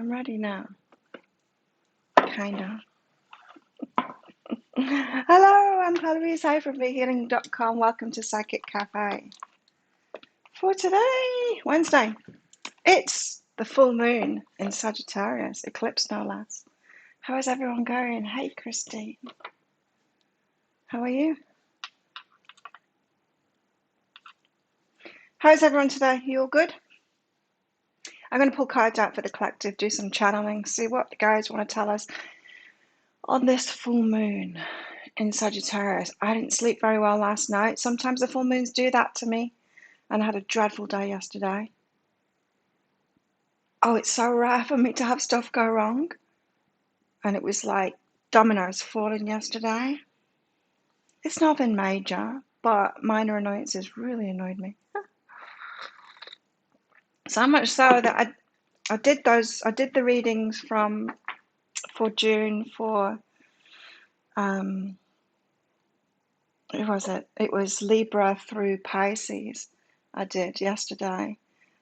I'm ready now. Kinda. Hello, I'm Heloise Hay from BeHealing.com. Welcome to Psychic Cafe. For today, Wednesday, it's the full moon in Sagittarius, eclipse no less. How is everyone going? Hey, Christine. How are you? How's everyone today? You all good? I'm going to pull cards out for the collective, do some channeling, see what the guys want to tell us on this full moon in Sagittarius. I didn't sleep very well last night. Sometimes the full moons do that to me, and I had a dreadful day yesterday. Oh, it's so rare for me to have stuff go wrong, and it was like dominoes falling yesterday. It's nothing major, but minor annoyances really annoyed me. So much so that I did the readings for June for who was it? It was Libra through Pisces. I did yesterday,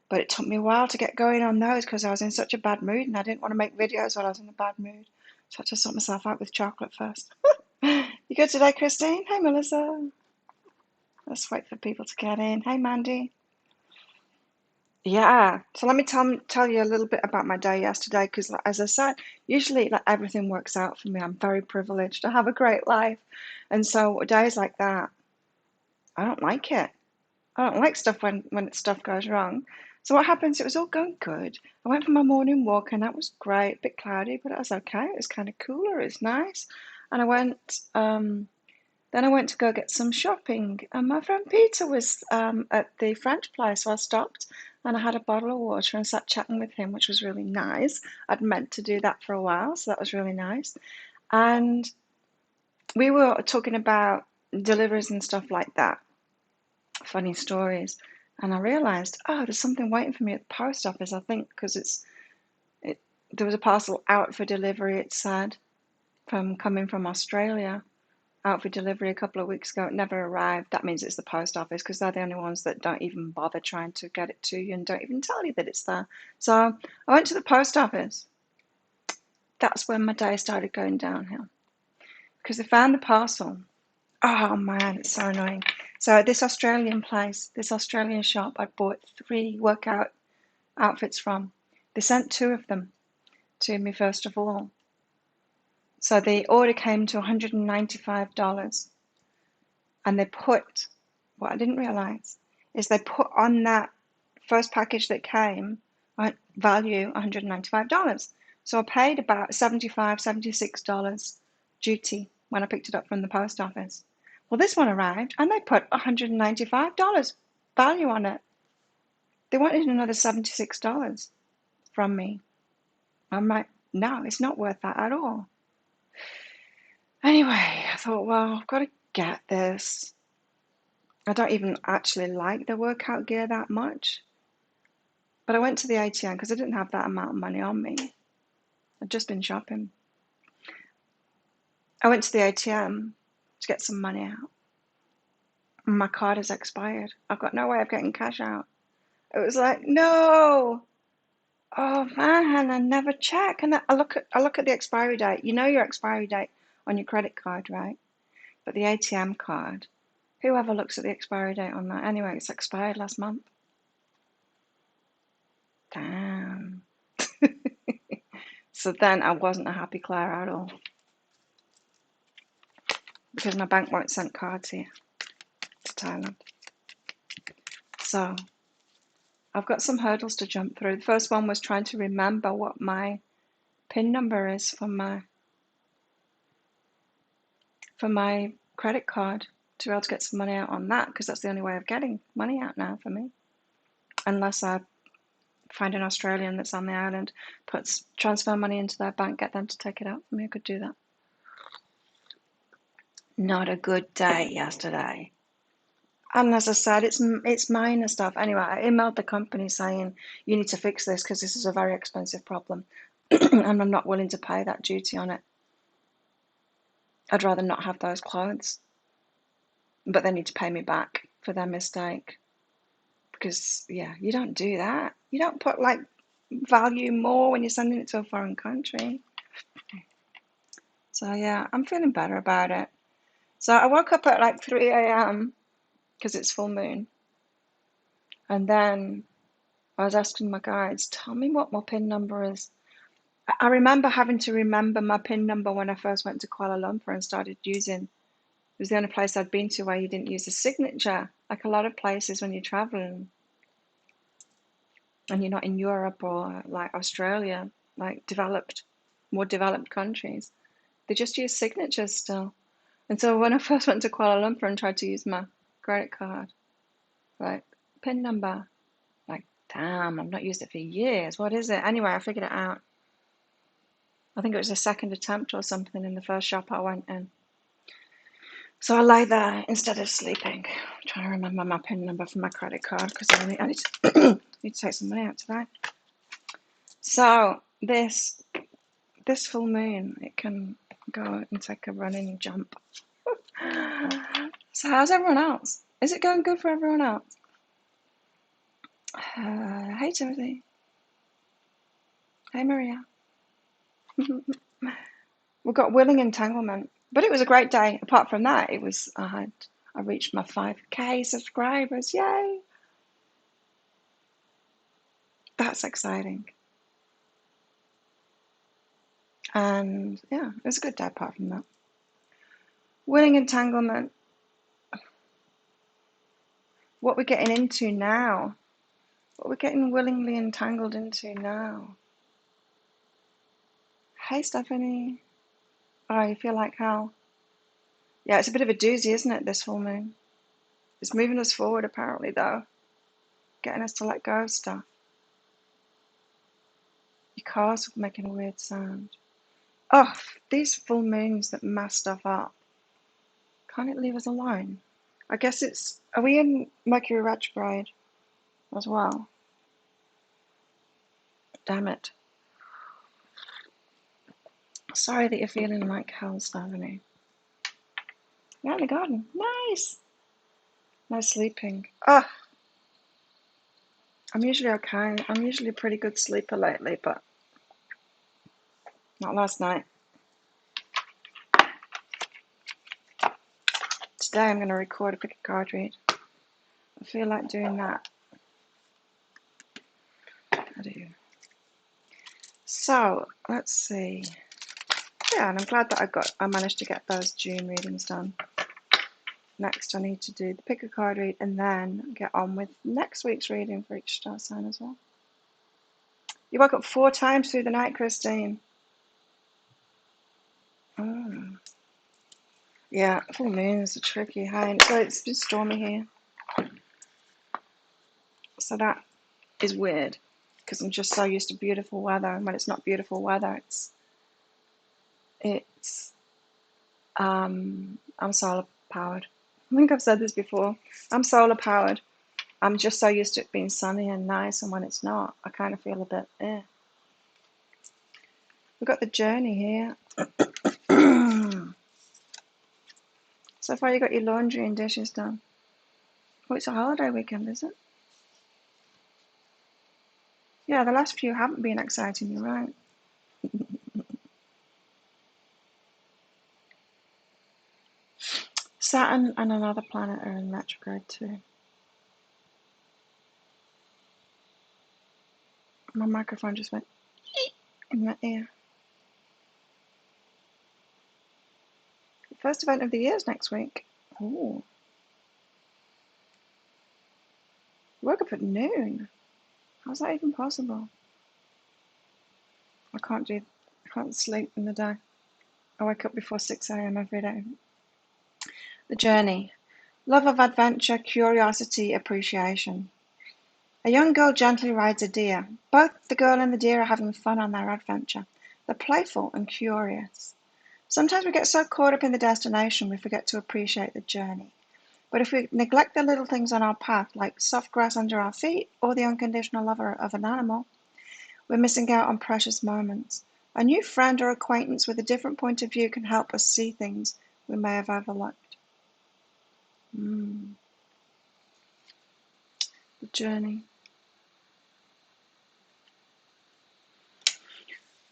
but it took me a while to get going on those because I was in such a bad mood and I didn't want to make videos while I was in a bad mood. So I had to sort myself out with chocolate first. You good today, Christine? Hey, Melissa. Let's wait for people to get in. Hey, Mandy. Yeah, so let me tell you a little bit about my day yesterday because, as I said, usually like everything works out for me. I'm very privileged. I have a great life, and so days like that, I don't like it. I don't like stuff when stuff goes wrong. So what happens? It was all going good. I went for my morning walk, and that was great. A bit cloudy, but it was okay. It was kind of cooler. It was nice, and then I went to go get some shopping, and my friend Peter was at the French place, so I stopped and I had a bottle of water and sat chatting with him, which was really nice. I'd meant to do that for a while, so that was really nice. And we were talking about deliveries and stuff like that, funny stories. And I realized, oh, there's something waiting for me at the post office, I think, because there was a parcel out for delivery, it said, coming from Australia. Out for delivery a couple of weeks ago. It never arrived. That means it's the post office because they're the only ones that don't even bother trying to get it to you and don't even tell you that it's there. So I went to the post office. That's when my day started going downhill because they found the parcel. Oh man, it's so annoying. So this Australian place, this Australian shop, I bought 3 workout outfits from. They sent 2 of them to me first of all. So the order came to $195. And they put, what I didn't realize is they put on that first package that came, value $195. So I paid about $75, $76 duty when I picked it up from the post office. Well, this one arrived and they put $195 value on it. They wanted another $76 from me. I'm like, no, it's not worth that at all. Anyway, I thought, well, I've got to get this. I don't even actually like the workout gear that much. But I went to the ATM because I didn't have that amount of money on me. I'd just been shopping. I went to the ATM to get some money out. And my card has expired. I've got no way of getting cash out. It was like, no. Oh man, I never check. And I look at the expiry date. You know your expiry date on your credit card, right? But the ATM card, whoever looks at the expiry date on that? Anyway, it's expired last month. Damn. So then I wasn't a happy Claire at all because my bank won't send cards here to Thailand. So I've got some hurdles to jump through. The first one was trying to remember what my PIN number is for my credit card to be able to get some money out on that because that's the only way of getting money out now for me. Unless I find an Australian that's on the island, transfer money into their bank, get them to take it out for me. I could do that. Not a good day yesterday. And as I said, it's minor stuff. Anyway, I emailed the company saying, you need to fix this because this is a very expensive problem and I'm not willing to pay that duty on it. I'd rather not have those clothes. But they need to pay me back for their mistake. Because, yeah, you don't do that. You don't put, like, value more when you're sending it to a foreign country. So yeah, I'm feeling better about it. So I woke up at like 3 a.m. because it's full moon. And then I was asking my guides, tell me what my PIN number is. I remember having to remember my PIN number when I first went to Kuala Lumpur and started using. It was the only place I'd been to where you didn't use a signature. Like a lot of places when you're traveling and you're not in Europe or like Australia, like more developed countries, they just use signatures still. And so when I first went to Kuala Lumpur and tried to use my credit card, like PIN number, like damn, I've not used it for years. What is it? Anyway, I figured it out. I think it was a second attempt or something in the first shop I went in. So I lay there instead of sleeping, trying to remember my PIN number for my credit card because I need to, need to take some money out today. So this full moon, it can go and take a running jump. So how's everyone else? Is it going good for everyone else? Hey Timothy. Hey Maria. We've got willing entanglement, but it was a great day. Apart from that, it was I reached my 5K subscribers. Yay! That's exciting. And yeah, it was a good day apart from that. Willing entanglement. What we're getting into now. What we're getting willingly entangled into now. Hey Stephanie. Oh, you feel like hell? Yeah, it's a bit of a doozy, isn't it, this full moon? It's moving us forward apparently though. Getting us to let go of stuff. Your car's making a weird sound. Oh, these full moons that mess stuff up. Can't it leave us alone? I guess it's... Are we in Mercury retrograde as well? Damn it. Sorry that you're feeling like hell, Stephanie. You're out in the garden. Nice. No sleeping. Oh, I'm usually okay. I'm usually a pretty good sleeper lately, but not last night. Today I'm going to record a pick a card read. I feel like doing that. I do. So, let's see. Yeah, and I'm glad that I managed to get those June readings done. Next, I need to do the pick a card read and then get on with next week's reading for each star sign as well. You woke up 4 times through the night, Christine. Oh. Yeah, full moons are tricky, hey? So it's been stormy here. So that is weird because I'm just so used to beautiful weather, and when it's not beautiful weather, I'm solar powered. I think I've said this before. I'm solar powered. I'm just so used to it being sunny and nice, and when it's not, I kind of feel a bit eh. We've got the journey here. So far you got your laundry and dishes done. Oh, it's a holiday weekend, is it? Yeah, the last few haven't been exciting, you're right. Saturn and another planet are in retrograde too. My microphone just went in my ear. The first event of the year is next week. Oh. Woke up at noon. How's that even possible? I can't sleep in the day. I wake up before 6 a.m. every day. The journey. Love of adventure, curiosity, appreciation. A young girl gently rides a deer. Both the girl and the deer are having fun on their adventure. They're playful and curious. Sometimes we get so caught up in the destination we forget to appreciate the journey. But if we neglect the little things on our path, like soft grass under our feet or the unconditional love of an animal, we're missing out on precious moments. A new friend or acquaintance with a different point of view can help us see things we may have overlooked. The journey.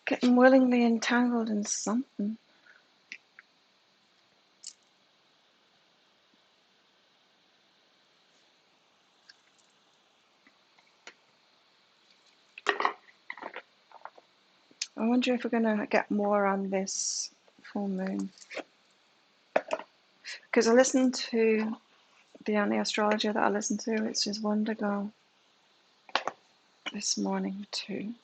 Getting willingly entangled in something. I wonder if we're going to get more on this full moon. Because I listened to the only astrologer that I listen to, it's just Wondergirl, this morning too.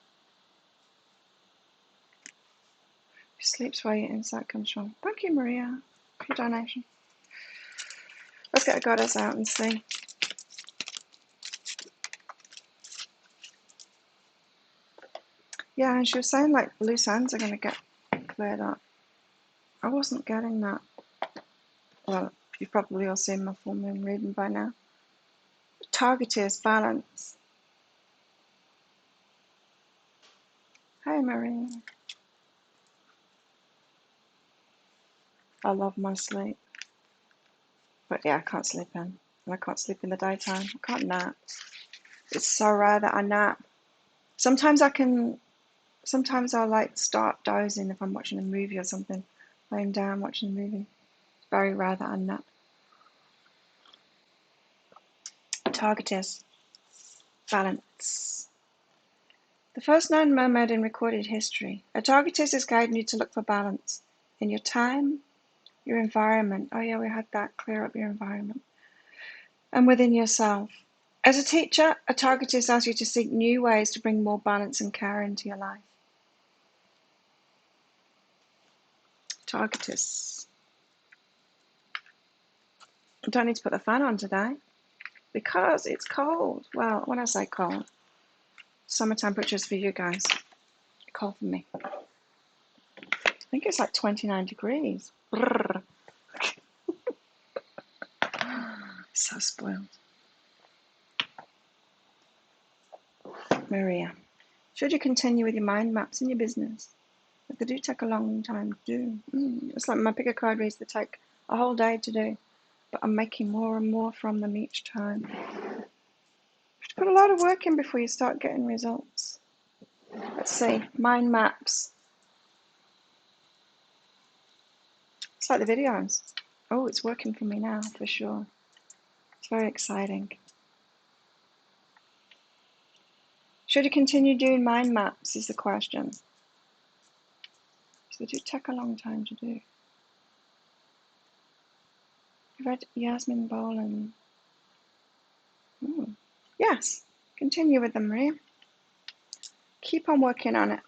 She sleeps where your insight comes from. Thank you, Maria, for your donation. Let's get a goddess out and see. Yeah, and she was saying like loose ends are going to get cleared up. I wasn't getting that. Well, you've probably all seen my full moon reading by now. Target is balance. Hey, Maria. I love my sleep. But yeah, I can't sleep in. And I can't sleep in the daytime. I can't nap. It's so rare that I nap. Sometimes I'll like start dozing if I'm watching a movie or something. Laying down watching a movie. It's very rare that I nap. Target is balance. The first known mermaid in recorded history. A targetess is guiding you to look for balance in your time, your environment. Oh yeah, we had that. Clear up your environment. And within yourself. As a teacher, a targetess asks you to seek new ways to bring more balance and care into your life. Targetess. I don't need to put the fan on today because it's cold. Well, when I say cold, summer temperatures for you guys. Cold for me. I think it's like 29 degrees. Brrr. So spoiled. Maria. Should you continue with your mind maps in your business? But they do take a long time to do. It's like my pick a card reads that take a whole day to do. But I'm making more and more from them each time. You have to put a lot of work in before you start getting results. Let's see. Mind maps. It's like the videos. Oh, it's working for me now, for sure. It's very exciting. Should you continue doing mind maps is the question. So they do take a long time to do. You read Yasmin Boland? Yes, continue with them, Maria. Keep on working on it.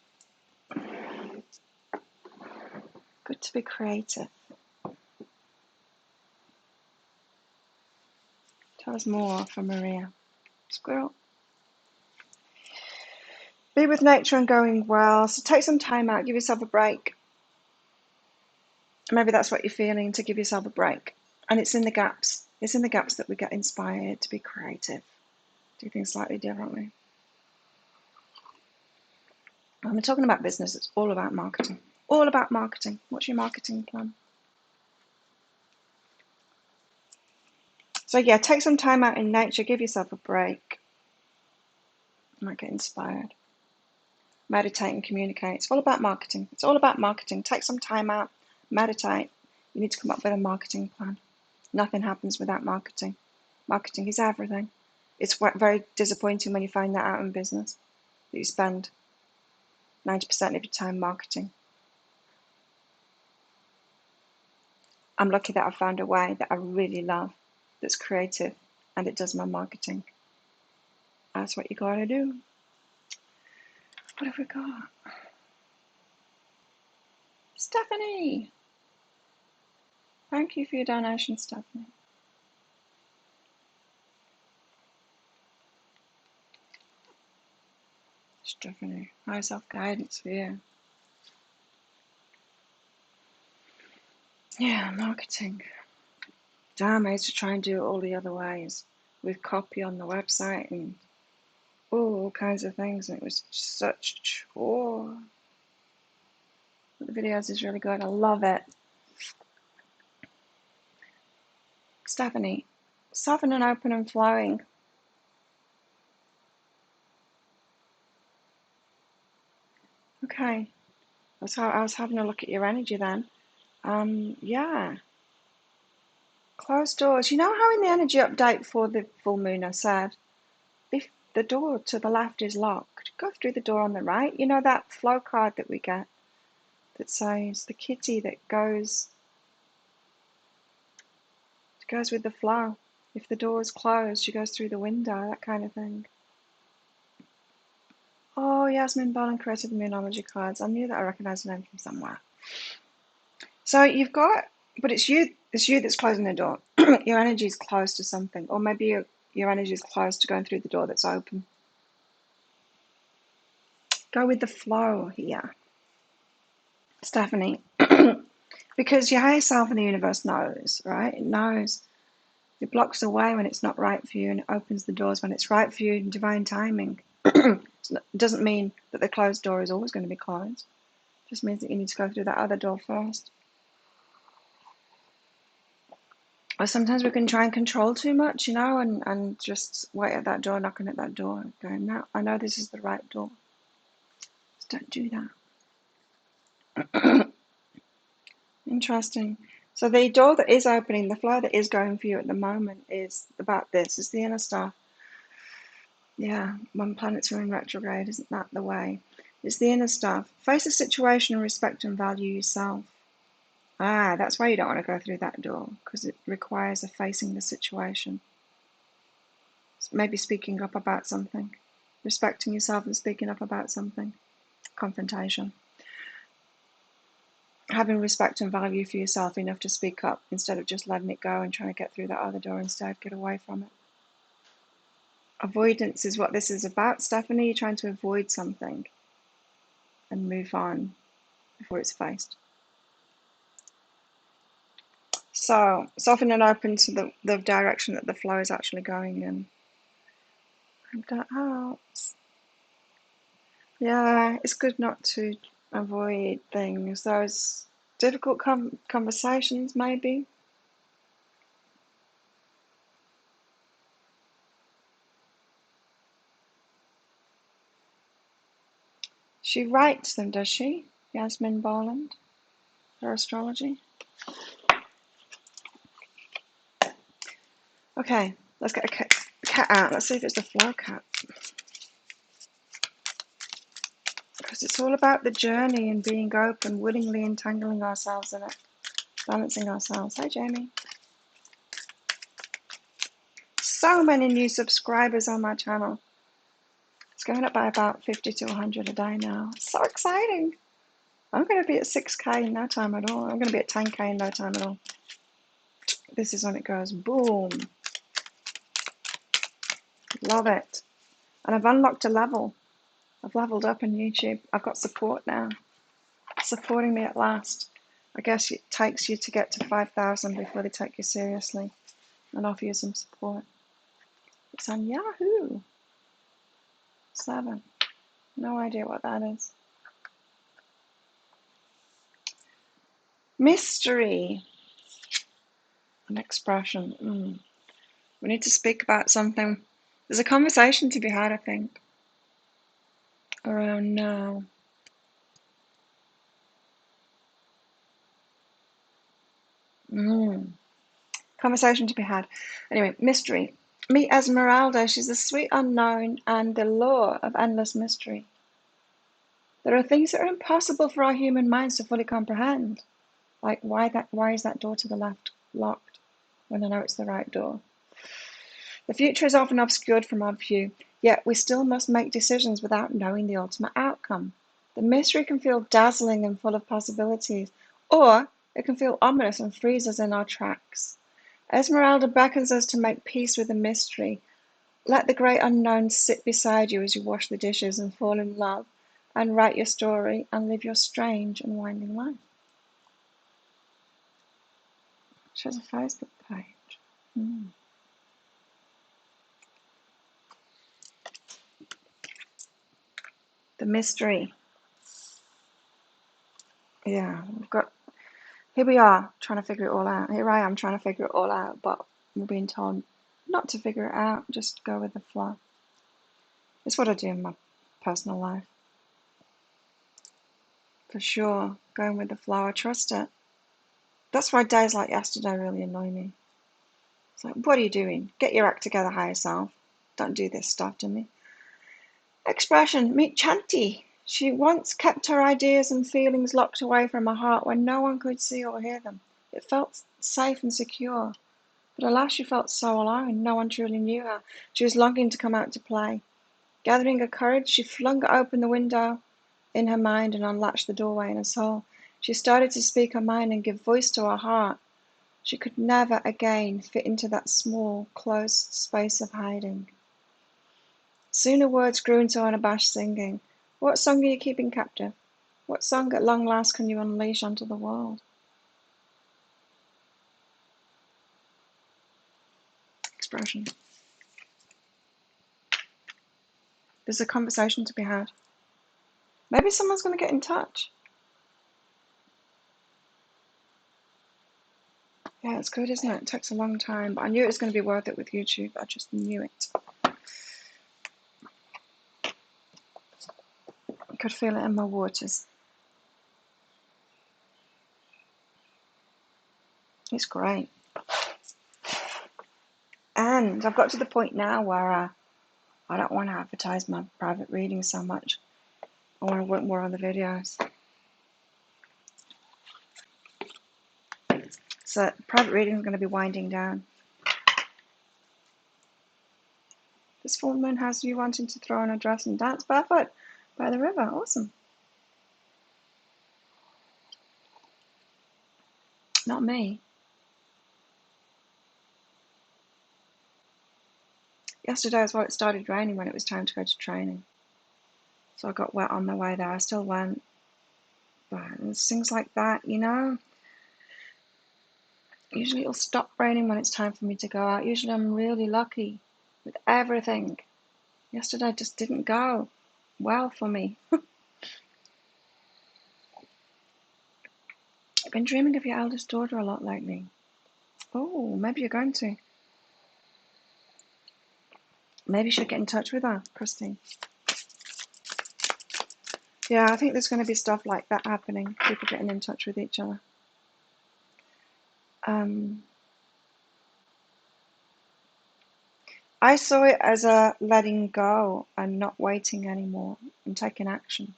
Good to be creative. Tell us more from Maria. Squirrel. Be with nature and going well. So take some time out. Give yourself a break. Maybe that's what you're feeling, to give yourself a break. And it's in the gaps. It's in the gaps that we get inspired to be creative. Do things slightly differently. When we're talking about business, it's all about marketing. All about marketing. What's your marketing plan? So yeah, take some time out in nature. Give yourself a break. You might get inspired. Meditate and communicate. It's all about marketing. It's all about marketing. Take some time out. Meditate. You need to come up with a marketing plan. Nothing happens without marketing. Marketing is everything. It's very disappointing when you find that out in business, that you spend 90% of your time marketing. I'm lucky that I found a way that I really love, that's creative, and it does my marketing. That's what you gotta do. What have we got? Stephanie! Thank you for your donation, Stephanie. Stephanie, high self-guidance for you. Yeah, marketing. Damn, I used to try and do it all the other ways, with copy on the website and all kinds of things, and it was such a chore. But the videos is really good. I love it. Stephanie, soft and open and flowing. Okay. That's how I was having a look at your energy then. Yeah. Closed doors. You know how in the energy update for the full moon I said, if the door to the left is locked, go through the door on the right. You know that flow card that we get that says the kitty that goes with the flow. If the door is closed, she goes through the window, that kind of thing. Oh, Yasmin Bolan created the Moonology cards. I knew that I recognised the name from somewhere. So you've got, but it's you that's closing the door. Your energy is close to something, or maybe your energy is close to going through the door that's open. Go with the flow here, Stephanie, because your higher self in the universe knows, right? It knows. It blocks the way when it's not right for you, and it opens the doors when it's right for you in divine timing. It doesn't mean that the closed door is always going to be closed. It just means that you need to go through that other door first. Or sometimes we can try and control too much, and just wait at that door, knocking at that door, going, no, I know this is the right door. Just don't do that. Interesting. So the door that is opening, the flow that is going for you at the moment is about this. It's the inner stuff. Yeah, when planets are in retrograde, isn't that the way? It's the inner stuff. Face the situation and respect and value yourself. That's why you don't want to go through that door, because it requires a facing the situation. Maybe speaking up about something. Respecting yourself and speaking up about something. Confrontation. Having respect and value for yourself enough to speak up instead of just letting it go and trying to get through that other door instead. Get away from it. Avoidance is what this is about, Stephanie. You're trying to avoid something and move on before it's faced. So soften and open to the direction that the flow is actually going in. And that helps. Yeah, it's good not to avoid things. Those difficult conversations, maybe. She writes them, does she? Yasmin Boland, her astrology. Okay, let's get a cat out. Let's see if it's the flow cat. Because it's all about the journey and being open, willingly entangling ourselves in it, balancing ourselves. Hi, Jamie. So many new subscribers on my channel. It's going up by about 50 to 100 a day now. So exciting. I'm going to be at 6K in no time at all. I'm going to be at 10K in no time at all. This is when it goes boom. Love it. And I've unlocked a level. I've leveled up in YouTube. I've got support now. Supporting me at last. I guess it takes you to get to 5,000 before they take you seriously and offer you some support. It's on Yahoo. 7. No idea what that is. Mystery. An expression. We need to speak about something. There's a conversation to be had, I think, around now. Conversation to be had. Anyway, mystery. Meet Esmeralda. She's the sweet unknown and the lure of endless mystery. There are things that are impossible for our human minds to fully comprehend. Like why is that door to the left locked when I know it's the right door? The future is often obscured from our view, yet we still must make decisions without knowing the ultimate outcome. The mystery can feel dazzling and full of possibilities, or it can feel ominous and freeze us in our tracks. Esmeralda beckons us to make peace with the mystery. Let the great unknown sit beside you as you wash the dishes and fall in love and write your story and live your strange and winding life. She has a Facebook page. The mystery. Yeah, here we are trying to figure it all out. Here I am trying to figure it all out, but we're being told not to figure it out, just go with the flow. It's what I do in my personal life. for sure. Going with the flow, I trust it. That's why days like yesterday really annoy me. It's like, what are you doing? Get your act together, higher self. Don't do this stuff to me. Expression, meet Chanty. She once kept her ideas and feelings locked away from her heart when no one could see or hear them. It felt safe and secure. But alas, she felt so alone. No one truly knew her. She was longing to come out to play. Gathering her courage, she flung open the window in her mind and unlatched the doorway in her soul. She started to speak her mind and give voice to her heart. She could never again fit into that small, closed space of hiding. Soon her words grew into unabashed singing. What song are you keeping captive? What song at long last can you unleash onto the world? Expression. There's a conversation to be had. Maybe someone's going to get in touch. Yeah, it's good, isn't it? It takes a long time, but I knew it was going to be worth it with YouTube. I just knew it. I could feel it in my waters. It's great. And I've got to the point now where I don't want to advertise my private reading so much. I want to work more on the videos. So private reading is going to be winding down. This full moon has you wanting to throw on a dress and dance barefoot by the river. Awesome. Not me. Yesterday is when it started raining when it was time to go to training. So I got wet on the way there. I still went. But it's things like that, you know. Usually it'll stop raining when it's time for me to go out. Usually I'm really lucky with everything. Yesterday just didn't go well for me. I've been dreaming of your eldest daughter a lot lately. Oh, maybe you're going to. Maybe you should get in touch with her, Christine. Yeah, I think there's going to be stuff like that happening. People getting in touch with each other. I saw it as a letting go and not waiting anymore and taking action.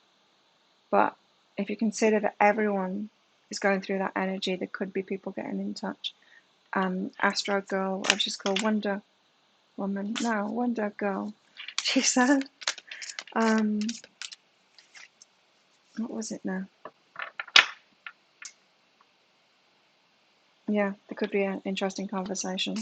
But if you consider that everyone is going through that energy, there could be people getting in touch. Astro Girl, I've just called Wonder Woman. No, Wonder Girl. She said, what was it now? Yeah, there could be an interesting conversation.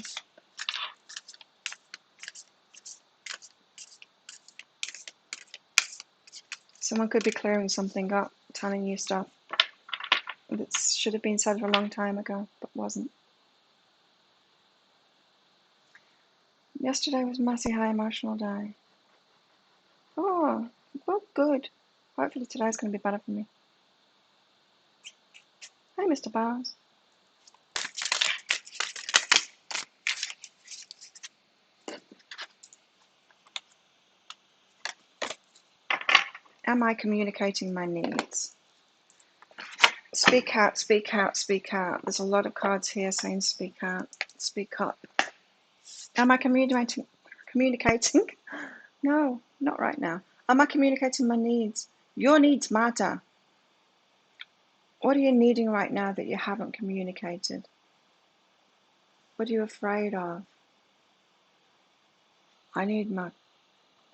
Someone could be clearing something up, telling you stuff that should have been said a long time ago, but wasn't. Yesterday was a messy, high emotional day. Oh, well, good. Hopefully today's going to be better for me. Hey, Mr. Bowers. Am I communicating my needs? Speak out, speak out, speak out. There's a lot of cards here saying speak out, speak up. Am I communicating? No, not right now. Am I communicating my needs? Your needs matter. What are you needing right now that you haven't communicated? What are you afraid of? I need my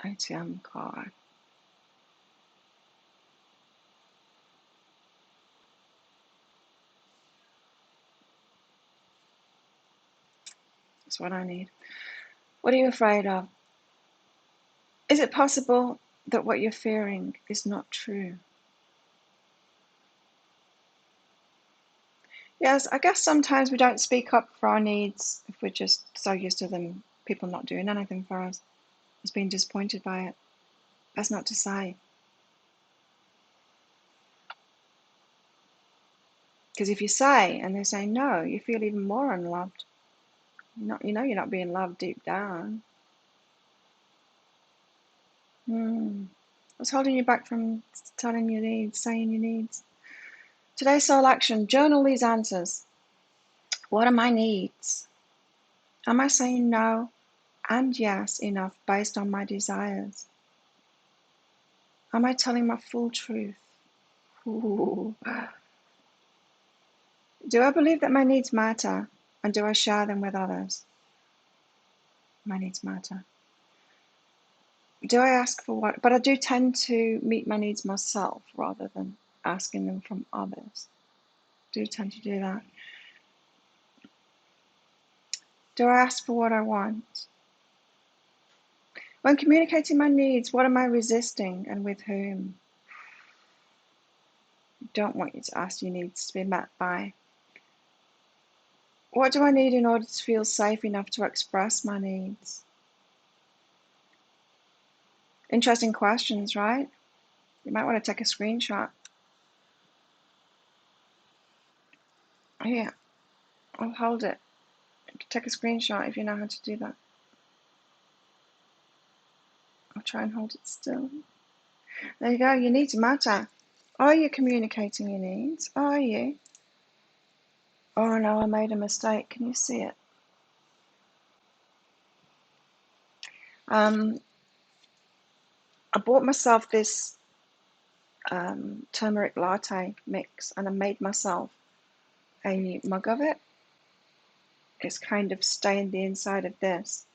ATM card. That's what I need. What are you afraid of? Is it possible that what you're fearing is not true? Yes, I guess sometimes we don't speak up for our needs if we're just so used to them, people not doing anything for us, us being disappointed by it. That's not to say. Because if you say and they say no, you feel even more unloved. You know you're not being loved deep down. What's holding you back from telling your needs, saying your needs? Today's soul action, journal these answers. What are my needs? Am I saying no and yes enough based on my desires? Am I telling my full truth? Ooh. Do I believe that my needs matter, and do I share them with others? My needs matter. Do I ask for what? But I do tend to meet my needs myself rather than asking them from others. Do tend to do that. Do I ask for what I want? When communicating my needs, what am I resisting and with whom? I don't want you to ask your needs to be met by. What do I need in order to feel safe enough to express my needs? Interesting questions, right? You might want to take a screenshot. Here, I'll hold it. Take a screenshot if you know how to do that. I'll try and hold it still. There you go, your needs matter. Are you communicating your needs? Are you? Oh no, I made a mistake. Can you see it? I bought myself this turmeric latte mix and I made myself a mug of it. It's kind of stained the inside of this.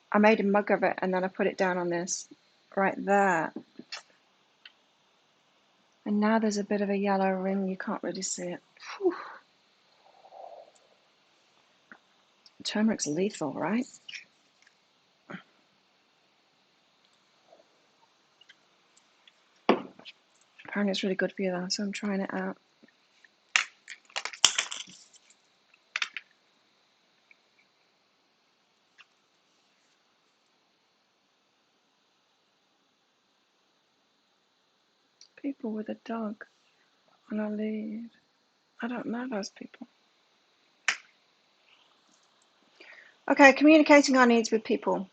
I made a mug of it and then I put it down on this right there. And now there's a bit of a yellow ring, you can't really see it. Whew. Turmeric's lethal, right? Apparently it's really good for you though, so I'm trying it out. People with a dog on a lead. I don't know those people. Okay, communicating our needs with people.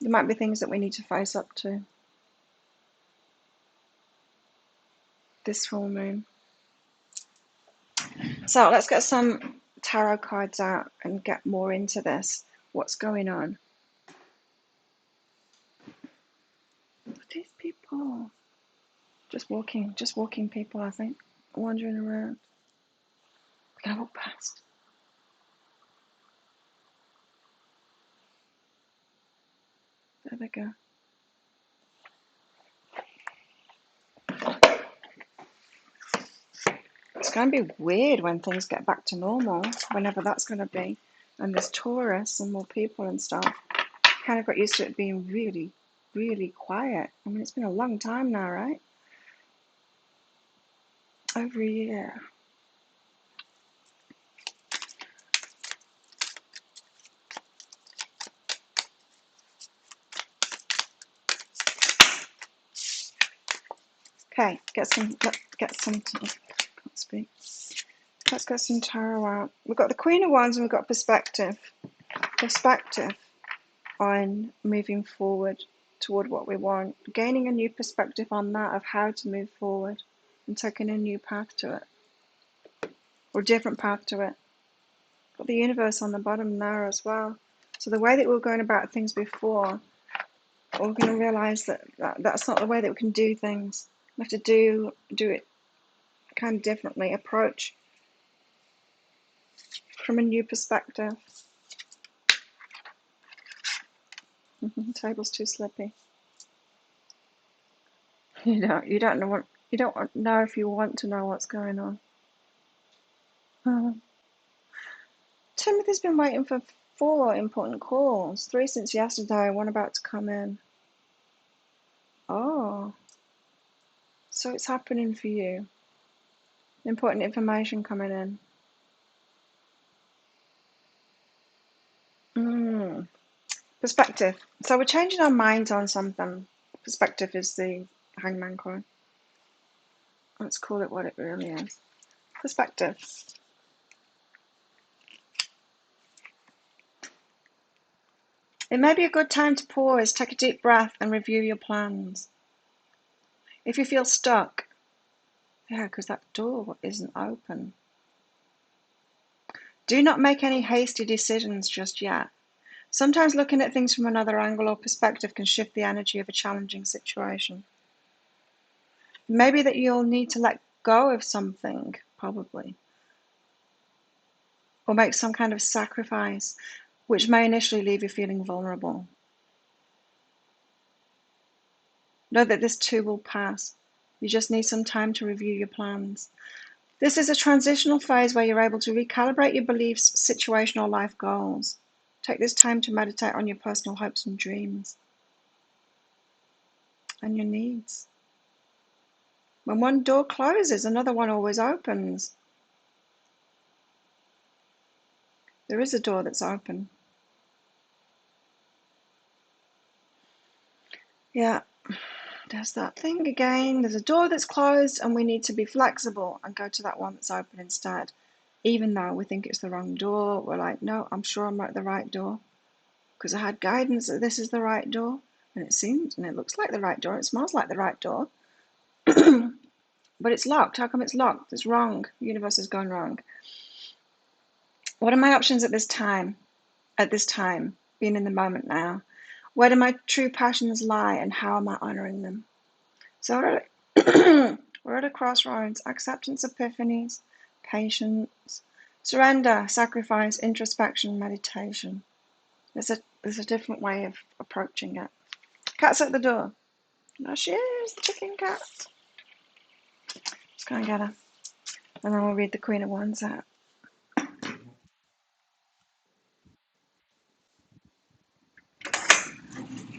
There might be things that we need to face up to. This full moon. So let's get some tarot cards out and get more into this. What's going on? These people. Just walking people, I think. Wandering around. We're gonna walk past. There they go. It's going to be weird when things get back to normal, whenever that's going to be. And there's tourists and more people and stuff. Kind of got used to it being really, really quiet. I mean, it's been a long time now, right? Over a year. Okay, let's get some, can't speak. Let's get some tarot out. We've got the Queen of Wands and we've got perspective. Perspective on moving forward toward what we want. Gaining a new perspective on that of how to move forward and taking a new path to it. Or a different path to it. Got the universe on the bottom there as well. So the way that we were going about things before, we're going to realise that that's not the way that we can do things. We have to do it kind of differently, approach from a new perspective. The table's too slippy. You don't know if you want to know what's going on. Timothy's been waiting for 4 important calls, 3 since yesterday, 1 about to come in. Oh, so it's happening for you. Important information coming in. Perspective. So we're changing our minds on something. Perspective is the Hangman card. Let's call it what it really is. Perspective. It may be a good time to pause, take a deep breath and review your plans. If you feel stuck, Yeah, because that door isn't open. Do not make any hasty decisions just yet. Sometimes looking at things from another angle or perspective can shift the energy of a challenging situation. Maybe that you'll need to let go of something, probably, or make some kind of sacrifice, which may initially leave you feeling vulnerable. Know that this too will pass. You just need some time to review your plans. This is a transitional phase where you're able to recalibrate your beliefs, situation, or life goals. Take this time to meditate on your personal hopes and dreams and your needs. When one door closes, another one always opens. There is a door that's open. Yeah, there's that thing again. There's a door that's closed and we need to be flexible and go to that one that's open instead. Even though we think it's the wrong door, we're like, no, I'm sure I'm at the right door because I had guidance that this is the right door, and it seems and it looks like the right door. It smells like the right door, but it's locked. How come it's locked? It's wrong. The universe has gone wrong. What are my options at this time? At this time, being in the moment now. Where do my true passions lie and how am I honoring them? So we're at a crossroads. Acceptance, epiphanies, patience, surrender, sacrifice, introspection, meditation. There's a different way of approaching it. Cat's at the door. There she is, the chicken cat. Let's go and get her. And then we'll read the Queen of Wands out.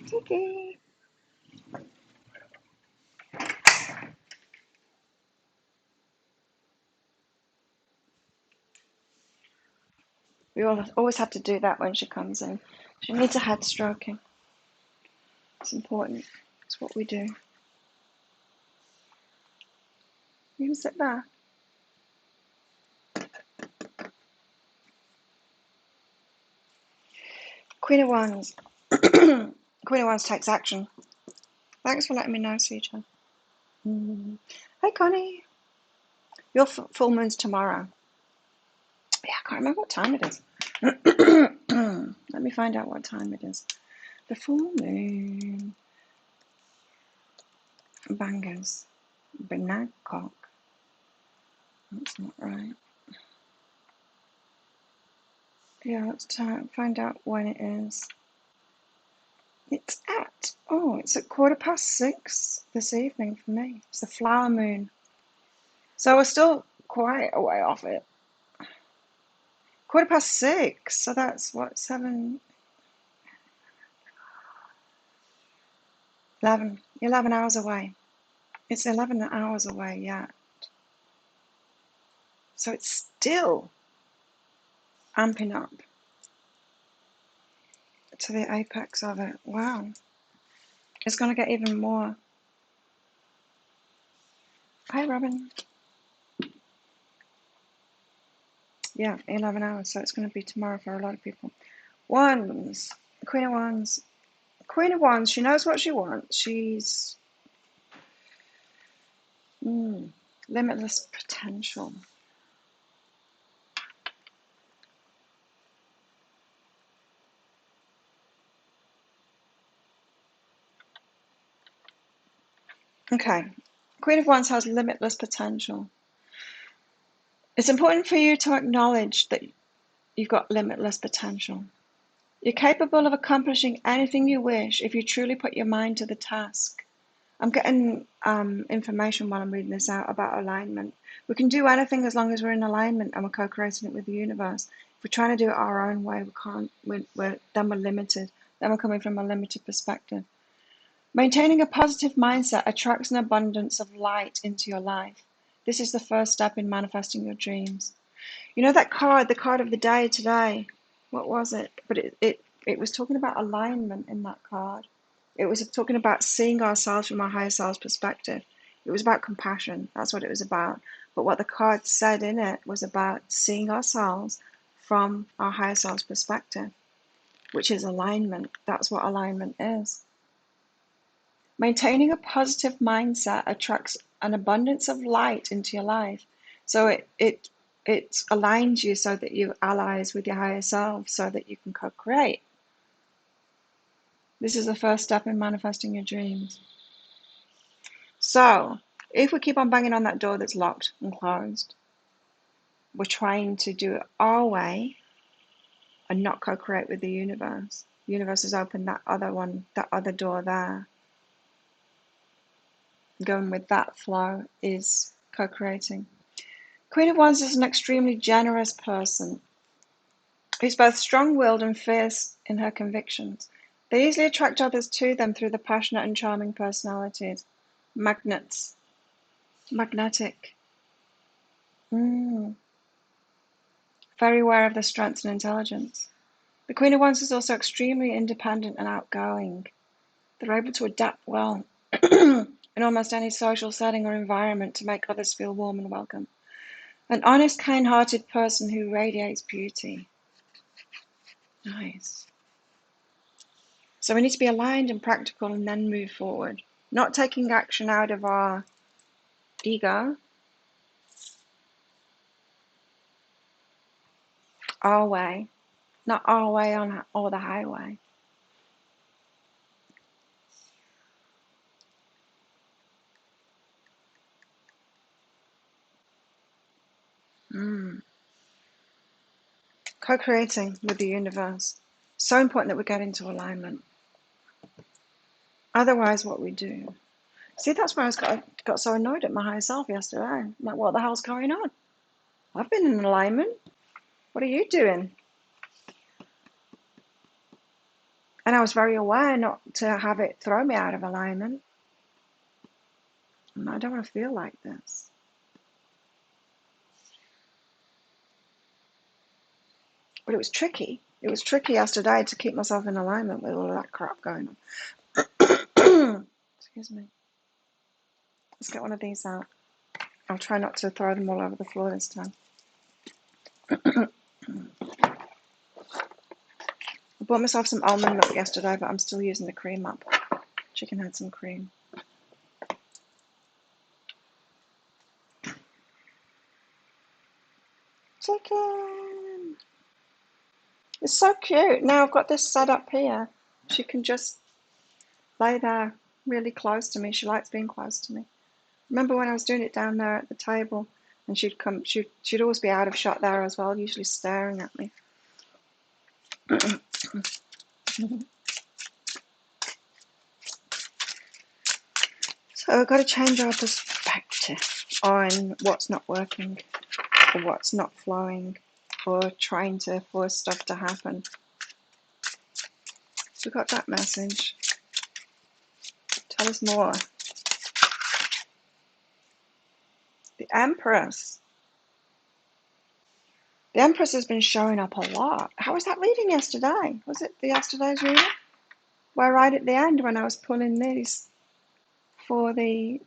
Tiki. We always have to do that when she comes in. She needs a head stroking. It's important. It's what we do. You can sit there. Queen of Wands. Queen of Wands takes action. Thanks for letting me know, Suja. Hi, Connie. Your full moon's tomorrow. Yeah, I can't remember what time it is. Let me find out what time it is. The full moon. Bangers. Banagcock. That's not right. Yeah, let's find out when it is. It's at 6:15 this evening for me. It's the flower moon. So we're still quite a way off it. 6:15, so that's what, 11 hours away. It's 11 hours away yet. So it's still amping up to the apex of it. Wow. It's going to get even more. Hi, Robin. Yeah, 11 hours. So it's going to be tomorrow for a lot of people. Wands. Queen of Wands. Queen of Wands, she knows what she wants. She's limitless potential. Okay. Queen of Wands has limitless potential. It's important for you to acknowledge that you've got limitless potential. You're capable of accomplishing anything you wish if you truly put your mind to the task. I'm getting information while I'm reading this out about alignment. We can do anything as long as we're in alignment and we're co-creating it with the universe. If we're trying to do it our own way, we can't. Then we're limited. Then we're coming from a limited perspective. Maintaining a positive mindset attracts an abundance of light into your life. This is the first step in manifesting your dreams. You know that card, the card of the day today? What was it? But it was talking about alignment in that card. It was talking about seeing ourselves from our higher selves perspective. It was about compassion. That's what it was about. But what the card said in it was about seeing ourselves from our higher selves perspective, which is alignment. That's what alignment is. Maintaining a positive mindset attracts an abundance of light into your life. So it aligns you so that you allies with your higher self so that you can co-create. This is the first step in manifesting your dreams. So if we keep on banging on that door that's locked and closed, we're trying to do it our way and not co-create with the universe. The universe has opened that other door there. Going with that flow is co-creating. Queen of Wands is an extremely generous person who's both strong-willed and fierce in her convictions. They easily attract others to them through the passionate and charming personalities. Magnets. Magnetic. Very aware of their strengths and intelligence. The Queen of Wands is also extremely independent and outgoing. They're able to adapt well in almost any social setting or environment to make others feel warm and welcome. An honest, kind-hearted person who radiates beauty. Nice. So we need to be aligned and practical and then move forward. Not taking action out of our ego, our way, not our way on or the highway. Co-creating with the universe. So important that we get into alignment. Otherwise, what we do. See, that's why I got so annoyed at my higher self yesterday. I'm like, what the hell's going on? I've been in alignment. What are you doing? And I was very aware not to have it throw me out of alignment. I don't want to feel like this. But it was tricky. It was tricky yesterday to keep myself in alignment with all of that crap going on. Excuse me. Let's get one of these out. I'll try not to throw them all over the floor this time. I bought myself some almond milk yesterday, but I'm still using the cream up. Chicken had some cream. Chicken! It's so cute. Now I've got this set up here. She can just lay there really close to me. She likes being close to me. Remember when I was doing it down there at the table and she'd always be out of shot there as well, usually staring at me. So I've got to change our perspective on what's not working or what's not flowing or trying to force stuff to happen. So we got that message. Tell us more. The Empress. The Empress has been showing up a lot. How was that reading yesterday? Was it yesterday's reading? Where right at the end when I was pulling these for the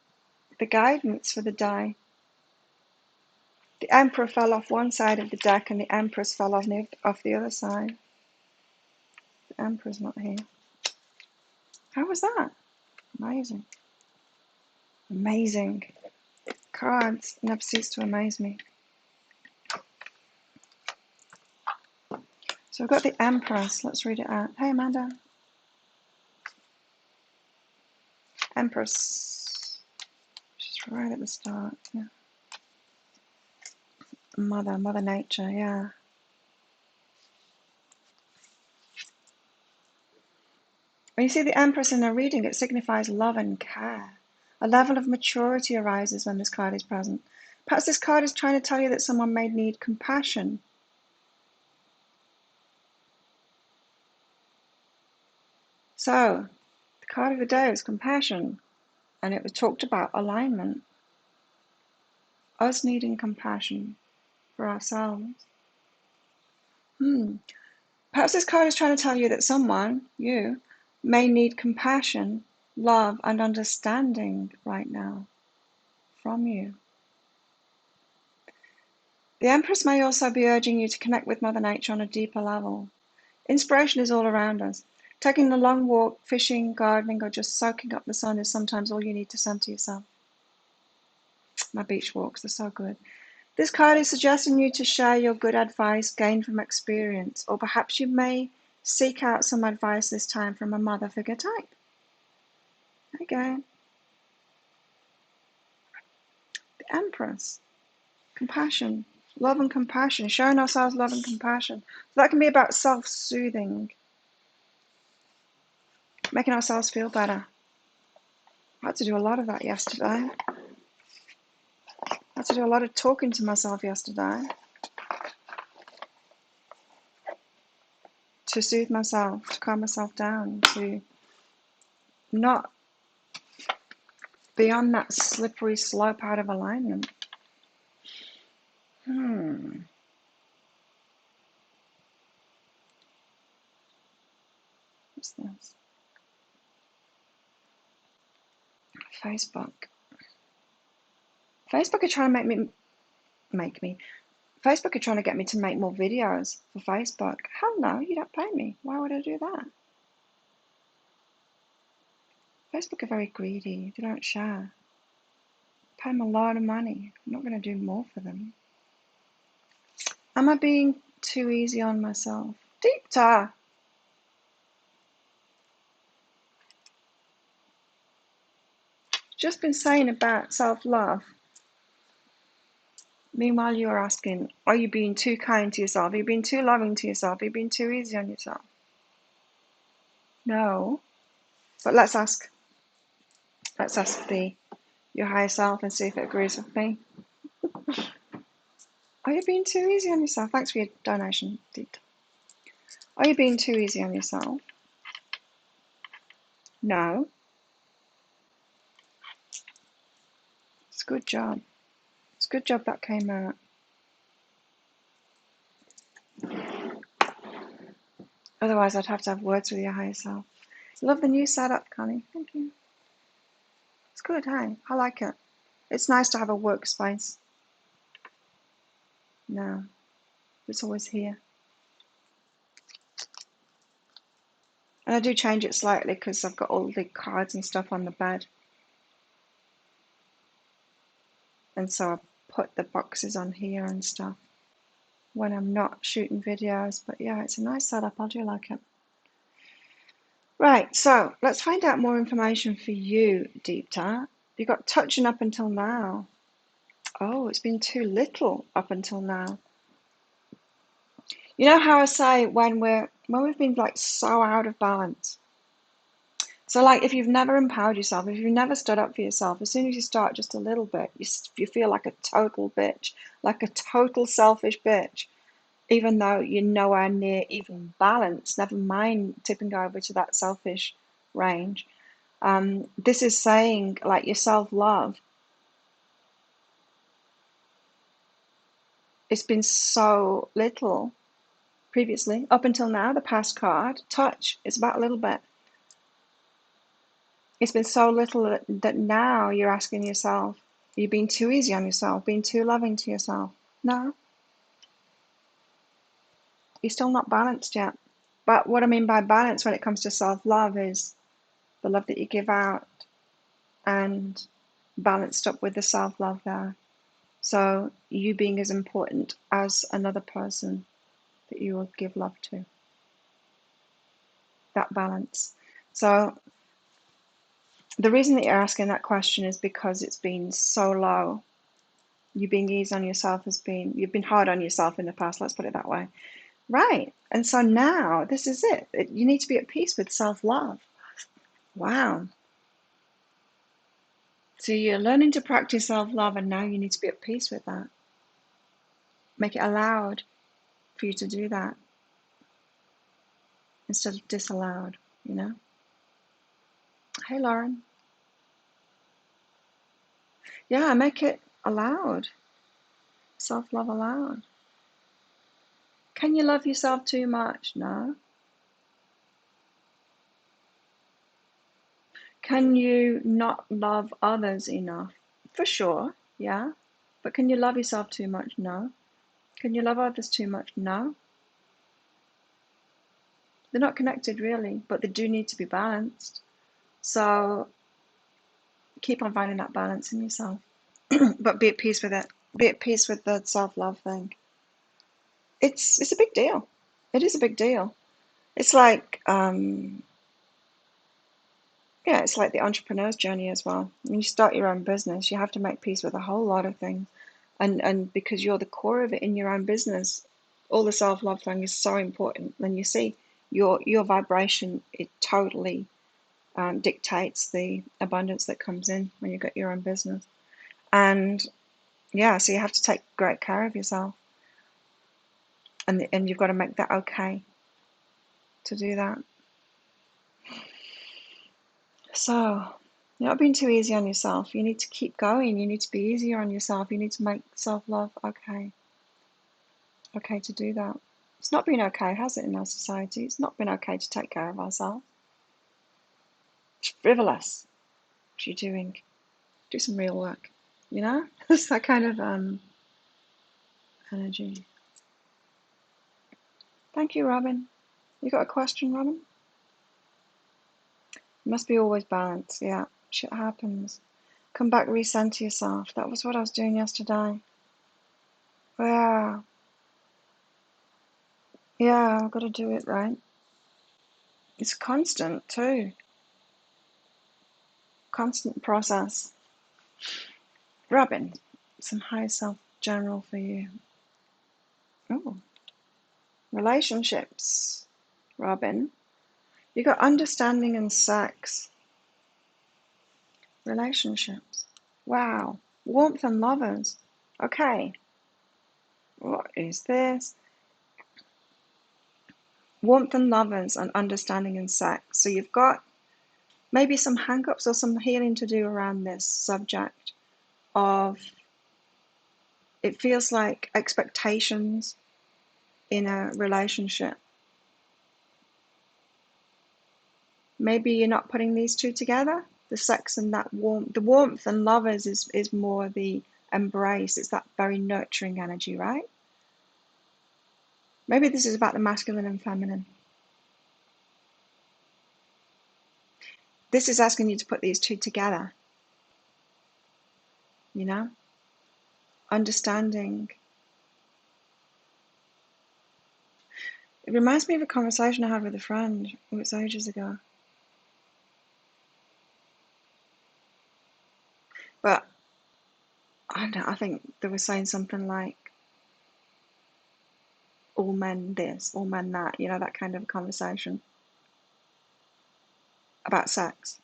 guidance for the day. The Emperor fell off one side of the deck and the Empress fell off the other side. The Emperor's not here. How was that? Amazing. Amazing. Cards never cease to amaze me. So we've got the Empress. Let's read it out. Hey, Amanda. Empress. She's right at the start. Yeah. Mother Nature, yeah. When you see the Empress in a reading, it signifies love and care. A level of maturity arises when this card is present. Perhaps this card is trying to tell you that someone may need compassion. So, the card of the day is compassion, and it was talked about alignment. Us needing compassion for ourselves. Perhaps this card is trying to tell you that someone, you, may need compassion, love, and understanding right now from you. The Empress may also be urging you to connect with Mother Nature on a deeper level. Inspiration is all around us. Taking a long walk, fishing, gardening, or just soaking up the sun is sometimes all you need to center yourself. My beach walks are so good. This card is suggesting you to share your good advice gained from experience, or perhaps you may seek out some advice this time from a mother figure type. There you go. The Empress. Compassion. Love and compassion. Showing ourselves love and compassion. So that can be about self-soothing. Making ourselves feel better. I had to do a lot of that yesterday. I had to do a lot of talking to myself yesterday to soothe myself, to calm myself down, to not be on that slippery slope out of alignment. What's this? Facebook. Facebook are trying to make me. Facebook are trying to get me to make more videos for Facebook. Hell no, you don't pay me. Why would I do that? Facebook are very greedy. They don't share. Pay them a lot of money. I'm not going to do more for them. Am I being too easy on myself? Deepta. Just been saying about self-love. Meanwhile, you're asking, are you being too kind to yourself? Are you being too loving to yourself? Are you being too easy on yourself? No. But let's ask your higher self and see if it agrees with me. Are you being too easy on yourself? Thanks for your donation, Deepta. Are you being too easy on yourself? No. It's a good job. It's a good job that came out. Otherwise, I'd have to have words with your higher self. Love the new setup, Connie. Thank you. It's good, hey? I like it. It's nice to have a workspace. No, it's always here. And I do change it slightly because I've got all the cards and stuff on the bed. And so I put the boxes on here and stuff when I'm not shooting videos. But yeah, it's a nice setup. I do like it. Right, so let's find out more information for you, Deepta. You got touching up until now. Oh, it's been too little up until now. You know how I say when we've been like so out of balance. So like if you've never empowered yourself, if you've never stood up for yourself, as soon as you start just a little bit, you feel like a total bitch, like a total selfish bitch, even though you're nowhere near even balance, never mind tipping over to that selfish range. This is saying like your self-love. It's been so little previously, up until now, the past card, touch, it's about a little bit. It's been so little that now you're asking yourself, are you being too easy on yourself, being too loving to yourself? No, you're still not balanced yet. But what I mean by balance when it comes to self-love is the love that you give out and balanced up with the self-love there. So you being as important as another person that you will give love to. That balance. So the reason that you're asking that question is because it's been so low. You being easy on yourself you've been hard on yourself in the past, let's put it that way. Right. And so now this is it. You need to be at peace with self-love. Wow. So you're learning to practice self-love and now you need to be at peace with that. Make it allowed for you to do that instead of disallowed, you know? Hey, Lauren. Yeah, make it allowed. Self-love allowed. Can you love yourself too much? No. Can you not love others enough? For sure, yeah. But can you love yourself too much? No. Can you love others too much? No. They're not connected really, but they do need to be balanced. So keep on finding that balance in yourself, but be at peace with it. Be at peace with the self-love thing. It's a big deal. It is a big deal. It's like yeah, it's like the entrepreneur's journey as well. When you start your own business, you have to make peace with a whole lot of things, and because you're the core of it in your own business, all the self-love thing is so important. Then you see your vibration, it totally dictates the abundance that comes in when you've got your own business. And yeah, so you have to take great care of yourself, and you've got to make that okay to do that. So, you're not being too easy on yourself. You need to keep going. You need to be easier on yourself. You need to make self-love okay. Okay to do that. It's not been okay, has it, in our society? It's not been okay to take care of ourselves. It's frivolous. What are you doing? Do some real work. You know? It's that kind of energy. Thank you, Robin. You got a question, Robin? You must be always balanced. Yeah, shit happens. Come back, recenter yourself. That was what I was doing yesterday. Yeah, yeah, I've got to do it right. It's constant too. Constant process. Robin, some higher self general for you. Oh, relationships. Robin, you got understanding and sex. Relationships. Wow. Warmth and lovers. Okay. What is this? Warmth and lovers and understanding and sex. So you've got maybe some hang-ups or some healing to do around this subject of it feels like expectations in a relationship. Maybe you're not putting these two together, the sex and that warmth. The warmth and lovers is more the embrace. It's that very nurturing energy, right? Maybe this is about the masculine and feminine. This is asking you to put these two together, you know? Understanding. It reminds me of a conversation I had with a friend. It was ages ago. But I don't know, I think they were saying something like all men this, all men that, you know, that kind of conversation about sex.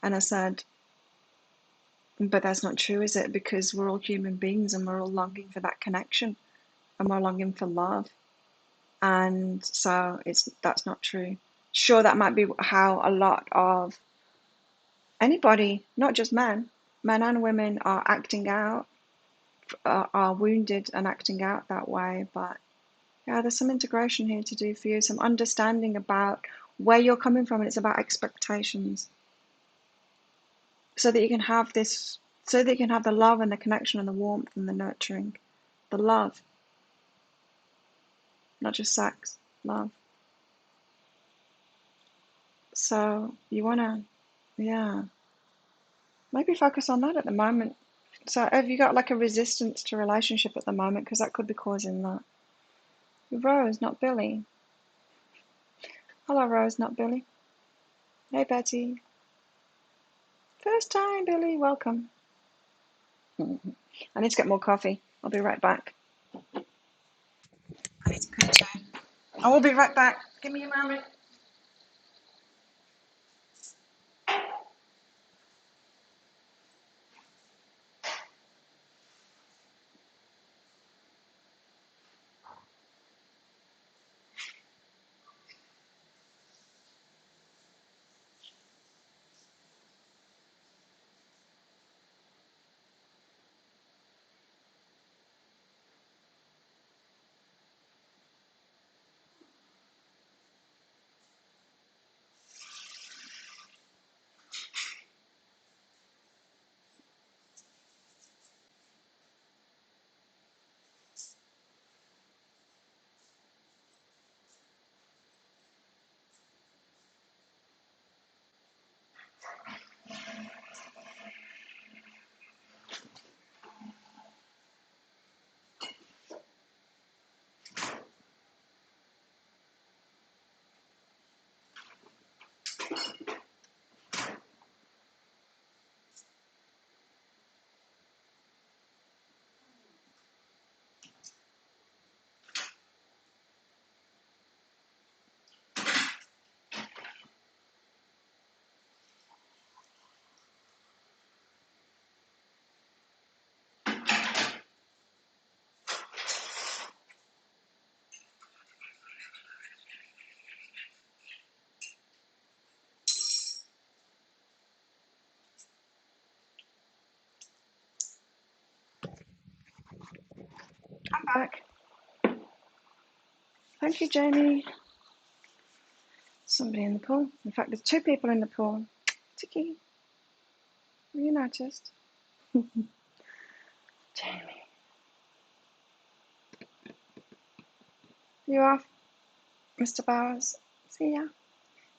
And I said, but that's not true, is it? Because we're all human beings and we're all longing for that connection and we're longing for love. And so that's not true. Sure, that might be how a lot of anybody, not just men and women are acting out, are wounded and acting out that way. But yeah, there's some integration here to do for you, some understanding about where you're coming from, and it's about expectations. So that you can have this, so that you can have the love and the connection and the warmth and the nurturing, the love, not just sex, love. So you wanna, yeah, maybe focus on that at the moment. So have you got like a resistance to relationship at the moment? Because that could be causing that. Rose, not Billy. Hello, Rose, not Billy. Hey, Betty. First time, Billy. Welcome. I need to get more coffee. I'll be right back. I need to go too. I will be right back. Give me a moment. back. Thank you, Jamie. Somebody in the pool. In fact, there's 2 people in the pool. Tiki, you noticed? Jamie. You off, Mr. Bowers? See ya.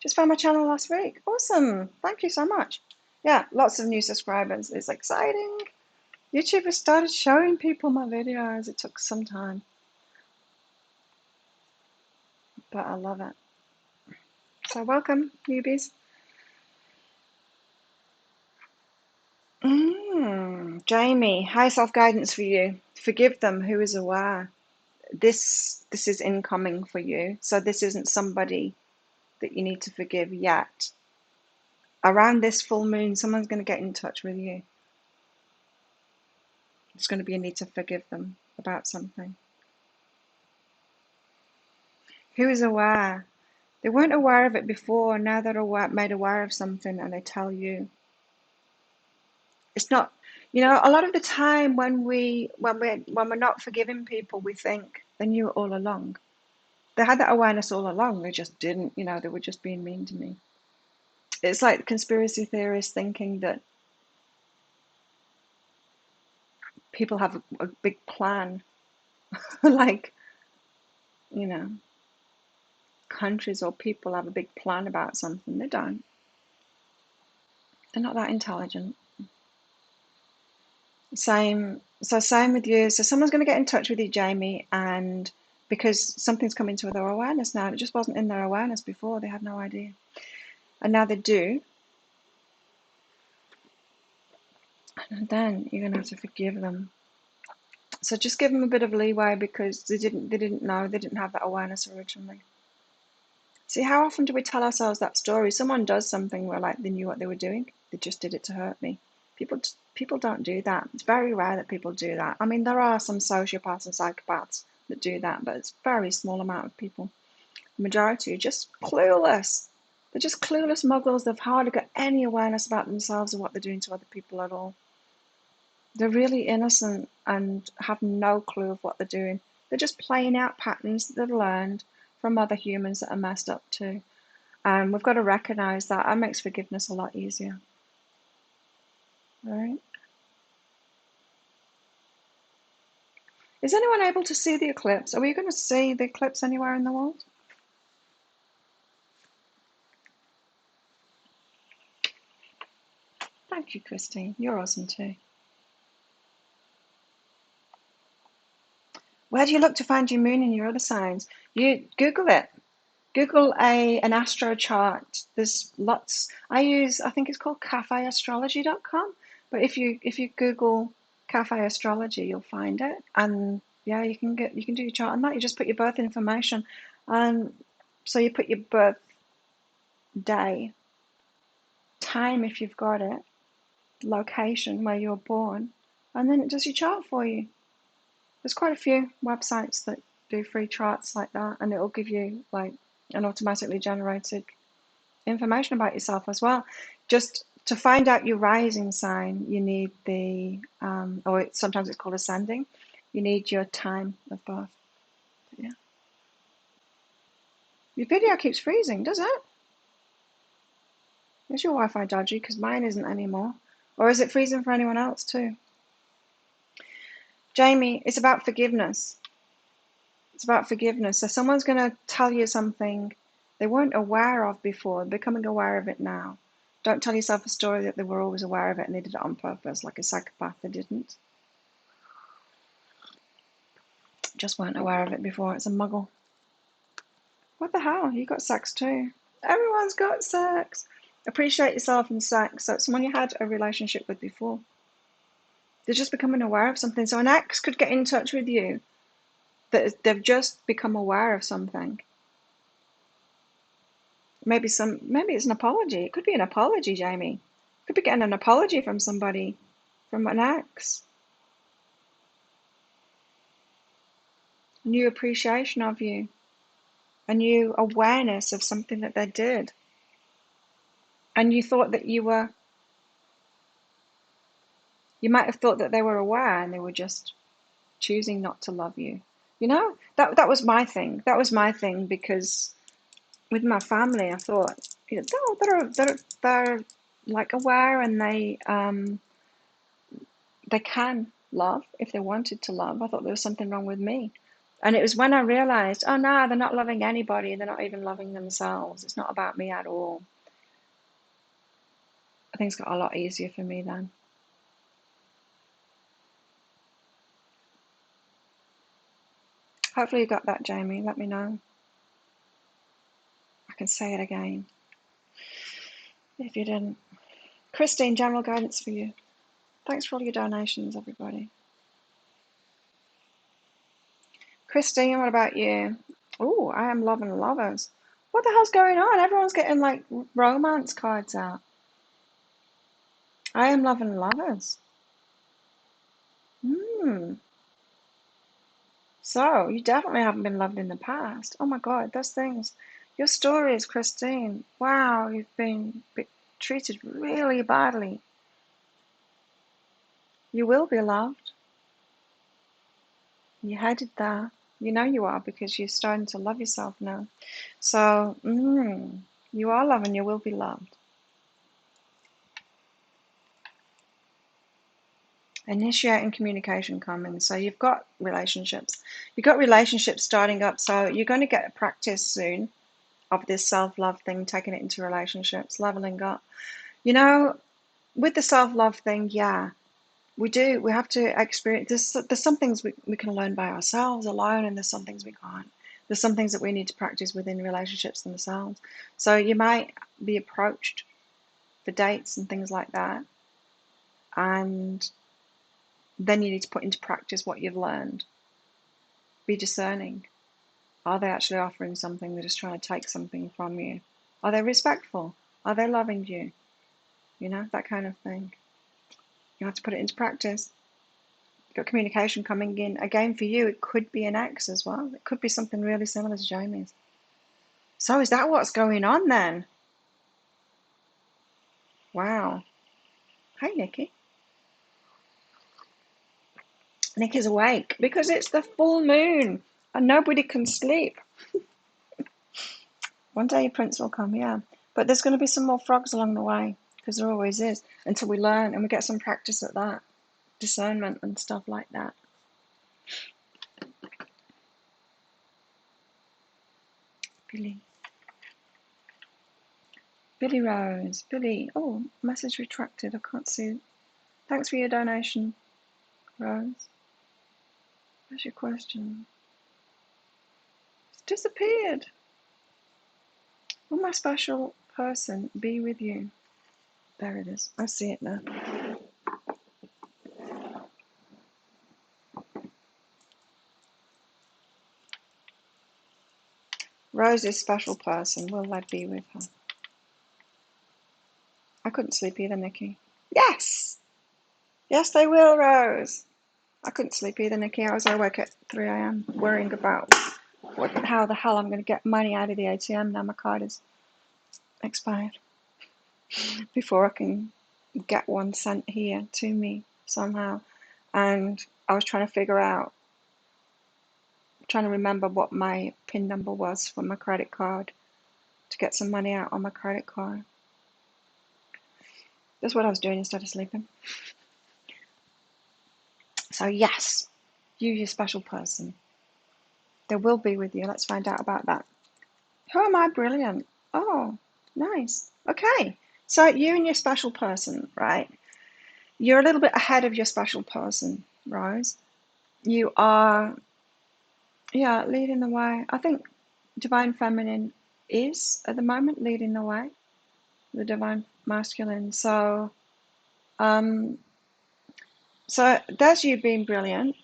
Just found my channel last week. Awesome. Thank you so much. Yeah, lots of new subscribers. It's exciting. YouTube has started showing people my videos. It took some time, but I love it. So welcome, newbies. Jamie, high self-guidance for you. Forgive them who is aware. This is incoming for you. So this isn't somebody that you need to forgive yet. Around this full moon, someone's going to get in touch with you. It's going to be a need to forgive them about something. Who is aware? They weren't aware of it before. Now they're made aware of something, and they tell you. It's not, a lot of the time when we're not forgiving people, we think they knew it all along. They had that awareness all along. They just didn't. They were just being mean to me. It's like conspiracy theorists thinking that people have a big plan, like, countries or people have a big plan about something. They don't. They're not that intelligent. Same with you. So someone's going to get in touch with you, Jamie, and because something's come into their awareness now. It just wasn't in their awareness before. They had no idea. And now they do. And then you're going to have to forgive them. So just give them a bit of leeway because they didn't know, they didn't have that awareness originally. See, how often do we tell ourselves that story? Someone does something, we're like, they knew what they were doing. They just did it to hurt me. People don't do that. It's very rare that people do that. I mean, there are some sociopaths and psychopaths that do that, but it's a very small amount of people. The majority are just clueless. They're just clueless muggles. They've hardly got any awareness about themselves or what they're doing to other people at all. They're really innocent and have no clue of what they're doing. They're just playing out patterns that they've learned from other humans that are messed up too. And we've got to recognize that. That makes forgiveness a lot easier. All right? Is anyone able to see the eclipse? Are we going to see the eclipse anywhere in the world? Thank you, Christine. You're awesome too. Where do you look to find your moon and your other signs? You Google it. Google an astro chart. There's lots. I think it's called cafeastrology.com. But if you Google cafe astrology, you'll find it. And yeah, you can do your chart on that. You just put your birth information, and so you put your birth day, time if you've got it, location where you were born, and then it does your chart for you. There's quite a few websites that do free charts like that, and it'll give you like an automatically generated information about yourself as well. Just to find out your rising sign, you need sometimes it's called ascending. You need your time of birth. Yeah. Your video keeps freezing, does it? Is your Wi-Fi dodgy? Because mine isn't anymore. Or is it freezing for anyone else too? Jamie, it's about forgiveness. It's about forgiveness. So someone's going to tell you something they weren't aware of before, becoming aware of it now. Don't tell yourself a story that they were always aware of it and they did it on purpose, like a psychopath. They didn't. Just weren't aware of it before. It's a muggle. What the hell? You got sex too. Everyone's got sex. Appreciate yourself and sex. So it's someone you had a relationship with before. They're just becoming aware of something. So an ex could get in touch with you that they've just become aware of something. Maybe it's an apology. It could be an apology, Jamie. Could be getting an apology from somebody, from an ex. A new appreciation of you. A new awareness of something that they did. And you thought that you might have thought that they were aware and they were just choosing not to love you. You know, that was my thing. That was my thing, because with my family, I thought, you know, they're like aware, and they can love if they wanted to love. I thought there was something wrong with me. And it was when I realized, oh no, they're not loving anybody. They're not even loving themselves. It's not about me at all. Things got a lot easier for me then. Hopefully you got that, Jamie. Let me know. I can say it again if you didn't. Christine, general guidance for you. Thanks for all your donations, everybody. Christine, what about you? Oh, I am loving lovers. What the hell's going on? Everyone's getting like romance cards out. I am loving lovers. So you definitely haven't been loved in the past. Oh my God, those things. Your stories, Christine. Wow, you've been treated really badly. You will be loved. You're headed there. You know you are, because you're starting to love yourself now. So, you are loved and you will be loved. Initiating communication coming. So you've got relationships. You've got relationships starting up. So you're going to get a practice soon of this self-love thing, taking it into relationships, leveling up. You know, with the self-love thing, yeah, we do. We have to experience. There's some things we can learn by ourselves alone, and there's some things we can't. There's some things that we need to practice within relationships themselves. So you might be approached for dates and things like that, and then you need to put into practice what you've learned. Be discerning. Are they actually offering something? They're just trying to take something from you. Are they respectful? Are they loving you? You know, that kind of thing. You have to put it into practice. You've got communication coming in. Again, for you, it could be an ex as well. It could be something really similar to Jamie's. So is that what's going on then? Wow. Hi, Nikki. Nikki's awake because it's the full moon and nobody can sleep. One day your prince will come, yeah. But there's going to be some more frogs along the way, because there always is, until we learn and we get some practice at that. Discernment and stuff like that. Billy Rose. Billy. Oh, message retracted. I can't see. Thanks for your donation, Rose. Where's your question? It's disappeared. Will my special person be with you? There it is. I see it now. Rose's special person. Will I be with her? I couldn't sleep either, Nikki. Yes! Yes, they will, Rose. I couldn't sleep either, Nikki. I was awake at 3 a.m. worrying about how the hell I'm going to get money out of the ATM now my card is expired. Before I can get one sent here to me somehow. And I was trying to remember what my PIN number was for my credit card to get some money out on my credit card. That's what I was doing instead of sleeping. So yes, your special person. They will be with you. Let's find out about that. Who am I? Brilliant. Oh, nice. Okay. So you and your special person, right? You're a little bit ahead of your special person, Rose. You are, yeah, leading the way. I think Divine Feminine is, at the moment, leading the way. The Divine Masculine. So there's you being brilliant.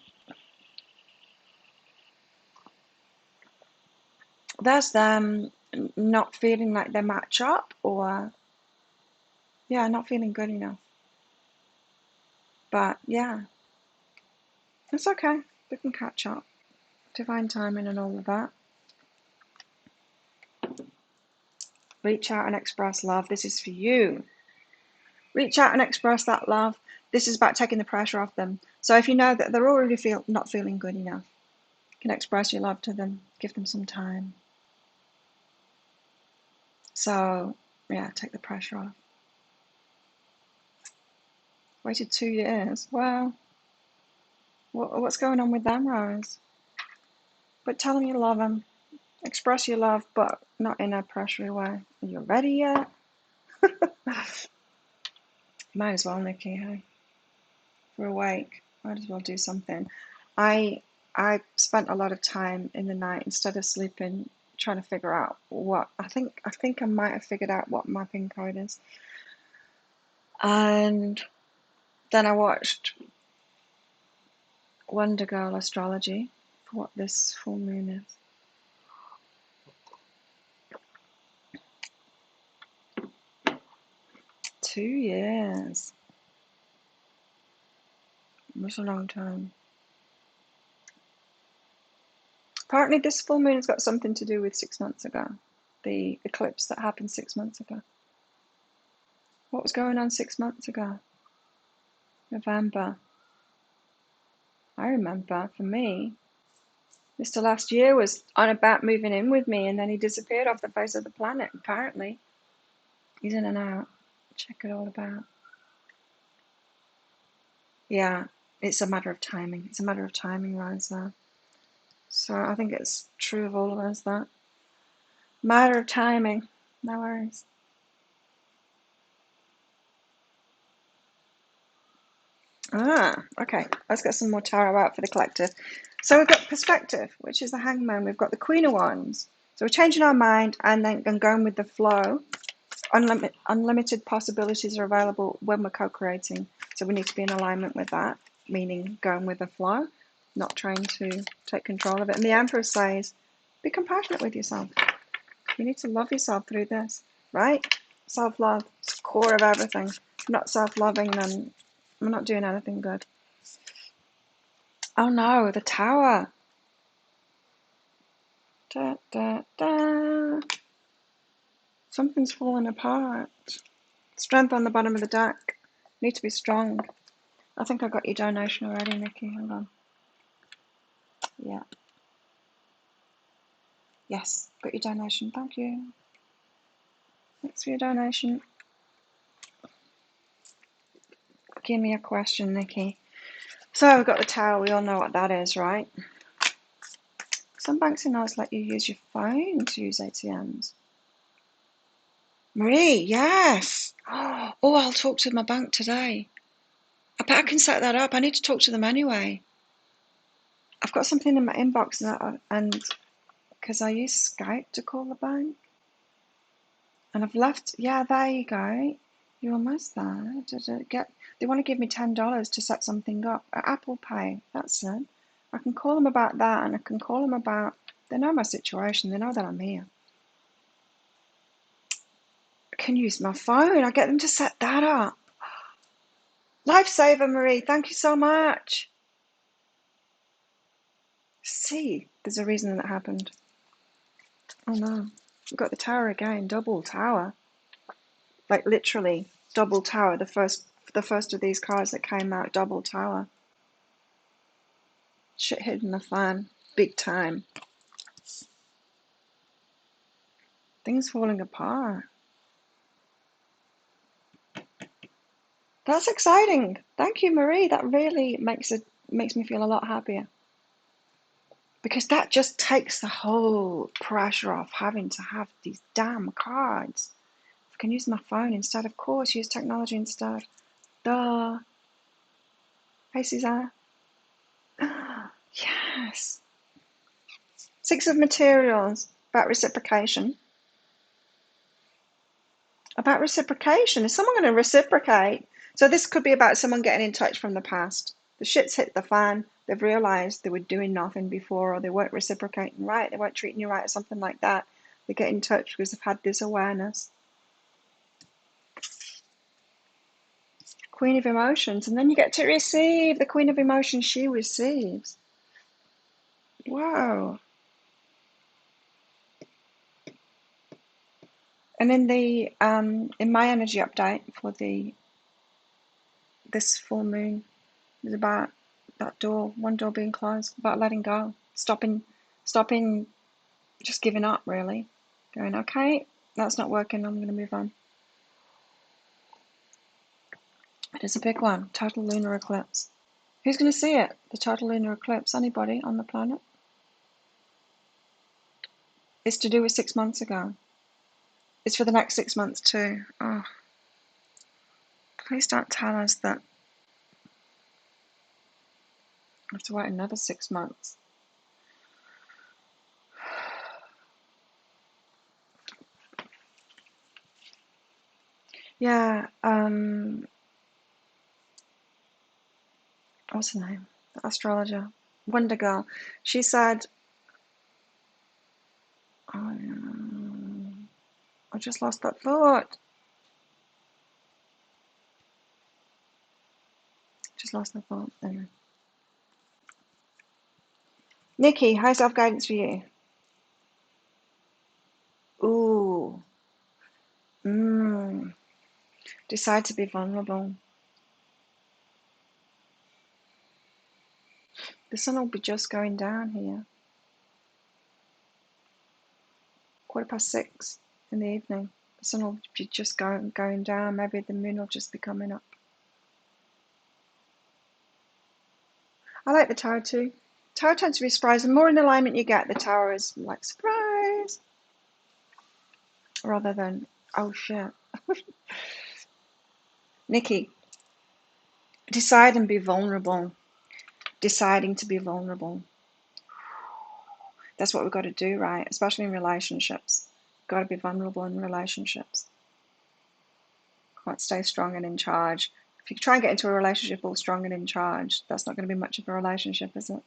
There's them not feeling like they match up, or, yeah, not feeling good enough. But, yeah, it's okay. We can catch up. Divine timing and all of that. Reach out and express love. This is for you. Reach out and express that love. This is about taking the pressure off them. So if you know that they're already not feeling good enough, you can express your love to them, give them some time. So yeah, take the pressure off. Waited 2 years. Wow. What's going on with them, Rose? But tell them you love them. Express your love, but not in a pressury way. Are you ready yet? Might as well, Nikki. Hey, if we're awake, might as well do something. I spent a lot of time in the night instead of sleeping trying to figure out what I think I might have figured out what my pin code is. And then I watched Wonder Girl astrology for what this full moon is. 2 years. That's a long time. Apparently this full moon has got something to do with 6 months ago. The eclipse that happened 6 months ago. What was going on 6 months ago? November. I remember, for me, Mr. Last Year was on about moving in with me and then he disappeared off the face of the planet, apparently. He's in and out. Check it all about. Yeah, it's a matter of timing. It's a matter of timing, Rosa. So I think it's true of all of us, that. Matter of timing. No worries. Okay. Let's get some more tarot out for the collective. So we've got perspective, which is the hangman. We've got the Queen of Wands. So we're changing our mind and then going with the flow. Unlimited possibilities are available when we're co-creating. So we need to be in alignment with that, meaning going with the flow, not trying to take control of it. And the Empress says, be compassionate with yourself. You need to love yourself through this, right? Self-love is the core of everything. If I'm not self-loving, then I'm not doing anything good. Oh no, the Tower. Da, da, da. Something's falling apart. Strength on the bottom of the deck. Need to be strong. I think I got your donation already, Nikki. Hang on. Yeah. Yes, got your donation. Thank you. Thanks for your donation. Give me a question, Nikki. So we've got the Tower. We all know what that is, right? Some banks in Oz let you use your phone to use ATMs. Marie, yes. Oh, I'll talk to my bank today. I bet I can set that up. I need to talk to them anyway. I've got something in my inbox and because I use Skype to call the bank. And I've left, yeah, there you go. You're almost there. They want to give me $10 to set something up at Apple Pay. That's it. I can call them about that and I can call them about, they know my situation. They know that I'm here. I can use my phone. I get them to set that up. Lifesaver, Marie. Thank you so much. See, there's a reason that happened. Oh no. We've got the Tower again. Double Tower. Like literally double Tower. The first of these cards that came out, double Tower. Shit hitting the fan. Big time. Things falling apart. That's exciting. Thank you, Marie. That really makes me feel a lot happier. Because that just takes the whole pressure off having to have these damn cards. I can use my phone instead, of course, use technology instead. Duh. Hey, Suzanne. Yes. Six of Materials, about reciprocation. About reciprocation. Is someone going to reciprocate? So this could be about someone getting in touch from the past. The shit's hit the fan. They've realised they were doing nothing before, or they weren't reciprocating right, they weren't treating you right, or something like that. They get in touch because they've had this awareness. Queen of Emotions. And then you get to receive the Queen of Emotions. She receives. Whoa. And in the in my energy update for the this full moon is about that door, one door being closed, about letting go, stopping, just giving up, really. Going, okay, that's not working, I'm going to move on. It is a big one, total lunar eclipse. Who's going to see it? The total lunar eclipse? Anybody on the planet? It's to do with 6 months ago. It's for the next 6 months too. Oh, please don't tell us that I have to wait another 6 months. Yeah, what's her name? The astrologer, Wonder Girl. She said, oh, I just lost that thought. Anyway. Nikki, high self-guidance for you. Ooh. Decide to be vulnerable. The sun will be just going down here. 6:15 in the evening. The sun will be just going down. Maybe the moon will just be coming up. I like the tower too. Tower tends to be surprise. The more in alignment you get, the tower is like surprise, rather than oh shit. Nikki, decide and be vulnerable. Deciding to be vulnerable. That's what we've got to do, right? Especially in relationships. Got to be vulnerable in relationships. Can't stay strong and in charge. If you try and get into a relationship all strong and in charge, that's not going to be much of a relationship, is it?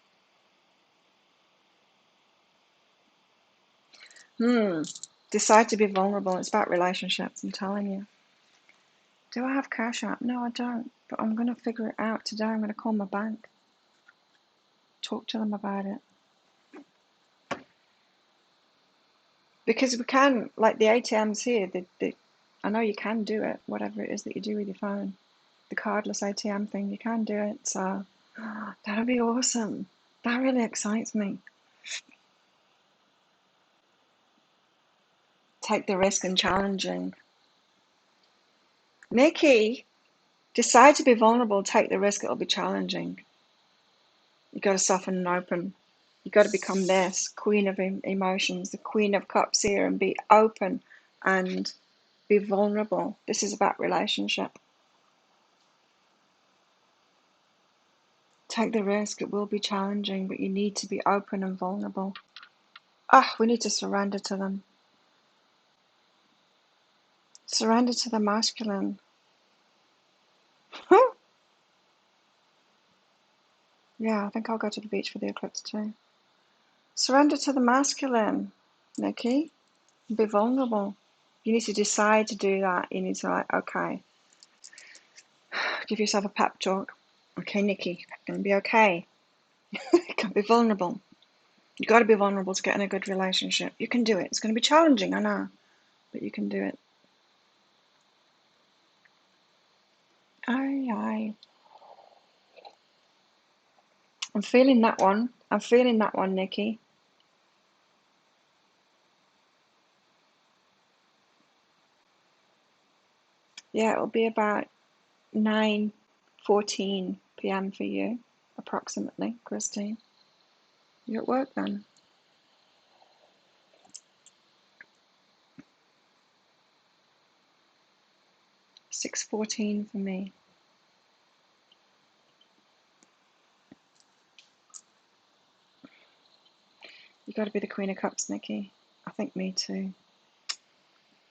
Decide to be vulnerable. It's about relationships, I'm telling you. Do I have cash app? No, I don't. But I'm going to figure it out today. I'm going to call my bank. Talk to them about it. Because we can, like the ATMs here, I know you can do it, whatever it is that you do with your phone. The cardless ATM thing, you can do it. So that'll be awesome. That really excites me. Take the risk and challenging. Nikki, decide to be vulnerable, take the risk, it'll be challenging. You've got to soften and open. You've got to become this queen of emotions, the queen of cups here, and be open and be vulnerable. This is about relationship. Take the risk, it will be challenging, but you need to be open and vulnerable. We need to surrender to them. Surrender to the masculine. Yeah, I think I'll go to the beach for the eclipse too. Surrender to the masculine, Nikki. Be vulnerable. You need to decide to do that. You need to okay. Give yourself a pep talk. Okay, Nikki, it's going to be okay. You can be vulnerable. You've got to be vulnerable to get in a good relationship. You can do it. It's going to be challenging, I know, but you can do it. Aye. I'm feeling that one. Nikki. Yeah, it'll be about 9:14 p.m. for you, approximately, Christine. You're at work then? $6:14 for me. You got to be the Queen of Cups, Nikki. I think me too.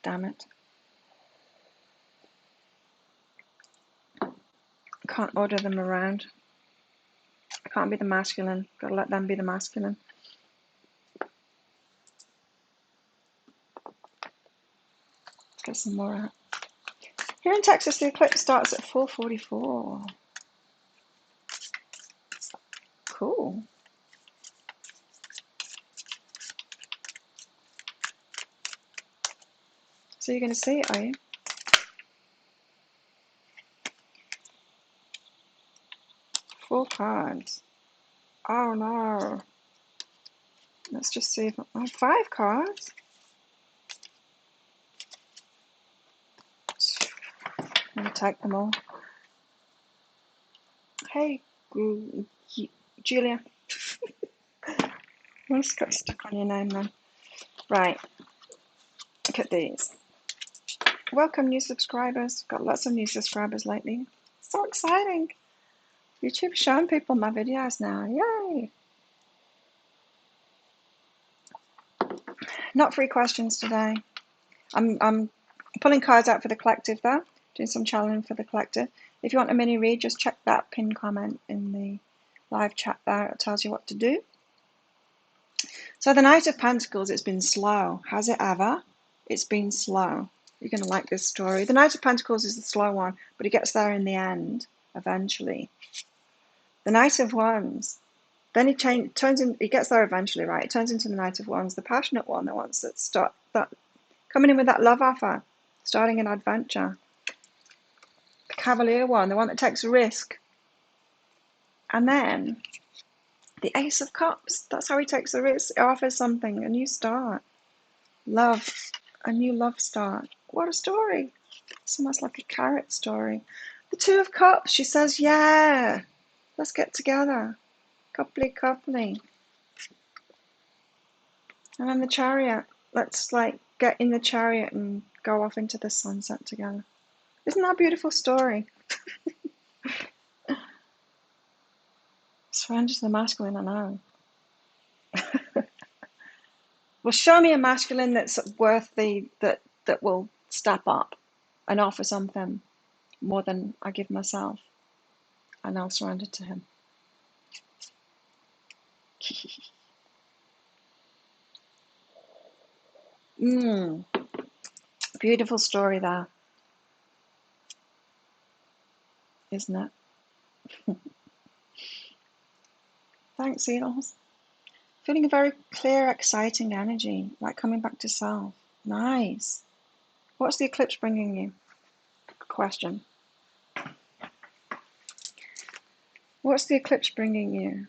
Damn it. I can't order them around. I can't be the masculine. Got to let them be the masculine. Let's get some more out. Here in Texas, the eclipse starts at 4:44. Cool. So you're going to see it, are you? 4 cards. Oh no. Let's just see if... Oh, 5 cards. I'm going to take them all. Hey, Julia. I just got stuck on your name then. Right. Look at these. Welcome, new subscribers. Got lots of new subscribers lately. So exciting. YouTube's showing people my videos now. Yay. Not free questions today. I'm pulling cards out for the collective though. Doing some channeling for the collective. If you want a mini read, just check that pinned comment in the live chat there. It tells you what to do. So the Knight of Pentacles, it's been slow. Has it ever? It's been slow. You're going to like this story. The Knight of Pentacles is the slow one, but he gets there in the end, eventually. The Knight of Wands, then he gets there eventually, right? He turns into the Knight of Wands, the passionate one, the ones that coming in with that love offer, starting an adventure. The Cavalier one, the one that takes a risk. And then the Ace of Cups, that's how he takes a risk. He offers something, a new start. Love, a new love start. What a story. It's almost like a carrot story. The Two of Cups, she says, yeah, let's get together. Coupley. And then the Chariot, let's like get in the Chariot and go off into the sunset together. Isn't that a beautiful story? Surrender to the masculine, I know. Well, show me a masculine that's worthy, that will step up and offer something more than I give myself, and I'll surrender to him. Beautiful story there, isn't it? Thanks, Eagles. Feeling a very clear, exciting energy, like coming back to self. Nice. What's the eclipse bringing you? Good question. What's the eclipse bringing you?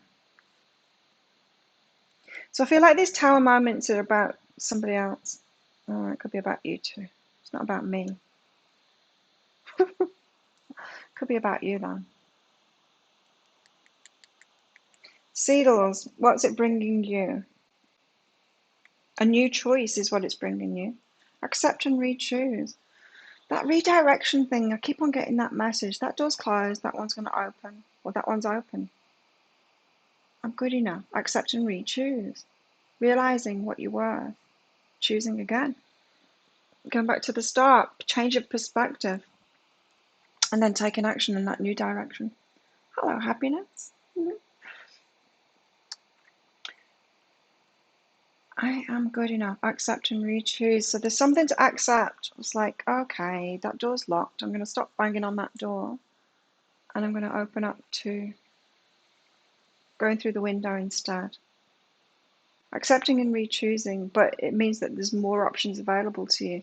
So I feel like these tower moments are about somebody else. Oh, it could be about you too. It's not about me. Could be about you then. Seedles, what's it bringing you? A new choice is what it's bringing you. Accept and re-choose. That redirection thing, I keep on getting that message. That door's closed, that one's going to open. Or that one's open. I'm good enough. Accept and re-choose. Realizing what you were. Choosing again. Going back to the start. Change of perspective. And then taking action in that new direction. Hello, happiness. I am good enough. Accept and re-choose. So there's something to accept. It's like, okay, that door's locked. I'm going to stop banging on that door. And I'm going to open up to going through the window instead. Accepting and re-choosing, but it means that there's more options available to you.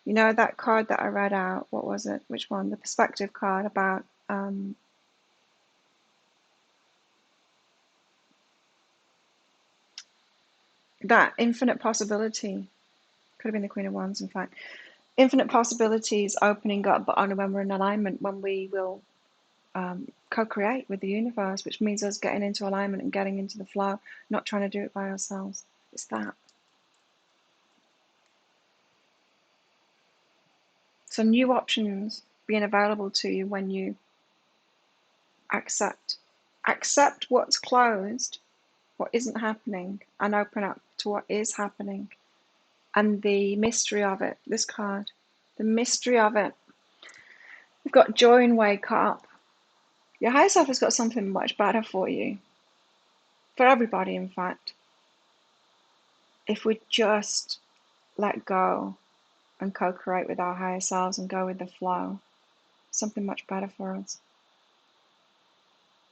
You know that card that I read out, what was it? Which one? The perspective card about that infinite possibility. Could have been the Queen of Wands, in fact. Infinite possibilities opening up, but only when we're in alignment, when we will co-create with the universe, which means us getting into alignment and getting into the flow, not trying to do it by ourselves. It's that. So new options being available to you when you accept what's closed, what isn't happening, and open up to what is happening. And the mystery of it, this card, the mystery of it. We've got joy and wake up. Your higher self has got something much better for you. For everybody, in fact. If we just let go and co-create with our higher selves and go with the flow, something much better for us.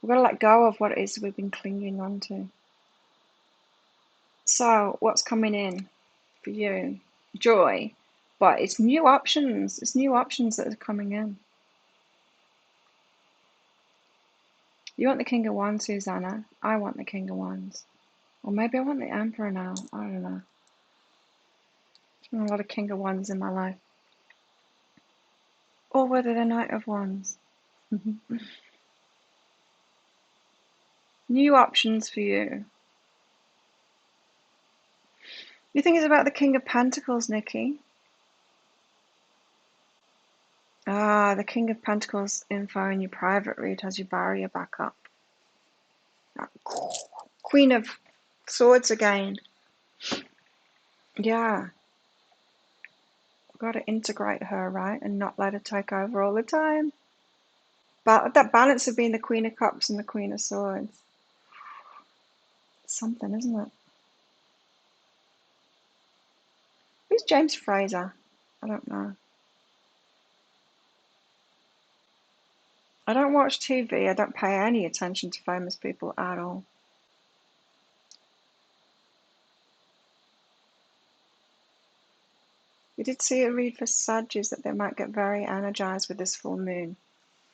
We've got to let go of what it is we've been clinging on to. So what's coming in for you? Joy. But it's new options. It's new options that are coming in. You want the King of Wands, Susanna? I want the King of Wands. Or maybe I want the Emperor now. I don't know. There's been a lot of King of Wands in my life. Or whether the Knight of Wands. New options for you. You think it's about the King of Pentacles, Nikki? Ah, the King of Pentacles info in your private read has your barrier back up. Queen of Swords again. Yeah. Got to integrate her, right? And not let her take over all the time. But that balance of being the Queen of Cups and the Queen of Swords. Something, isn't it? Who's James Fraser? I don't know. I don't watch TV. I don't pay any attention to famous people at all. We did see a read for Sagittarius that they might get very energized with this full moon.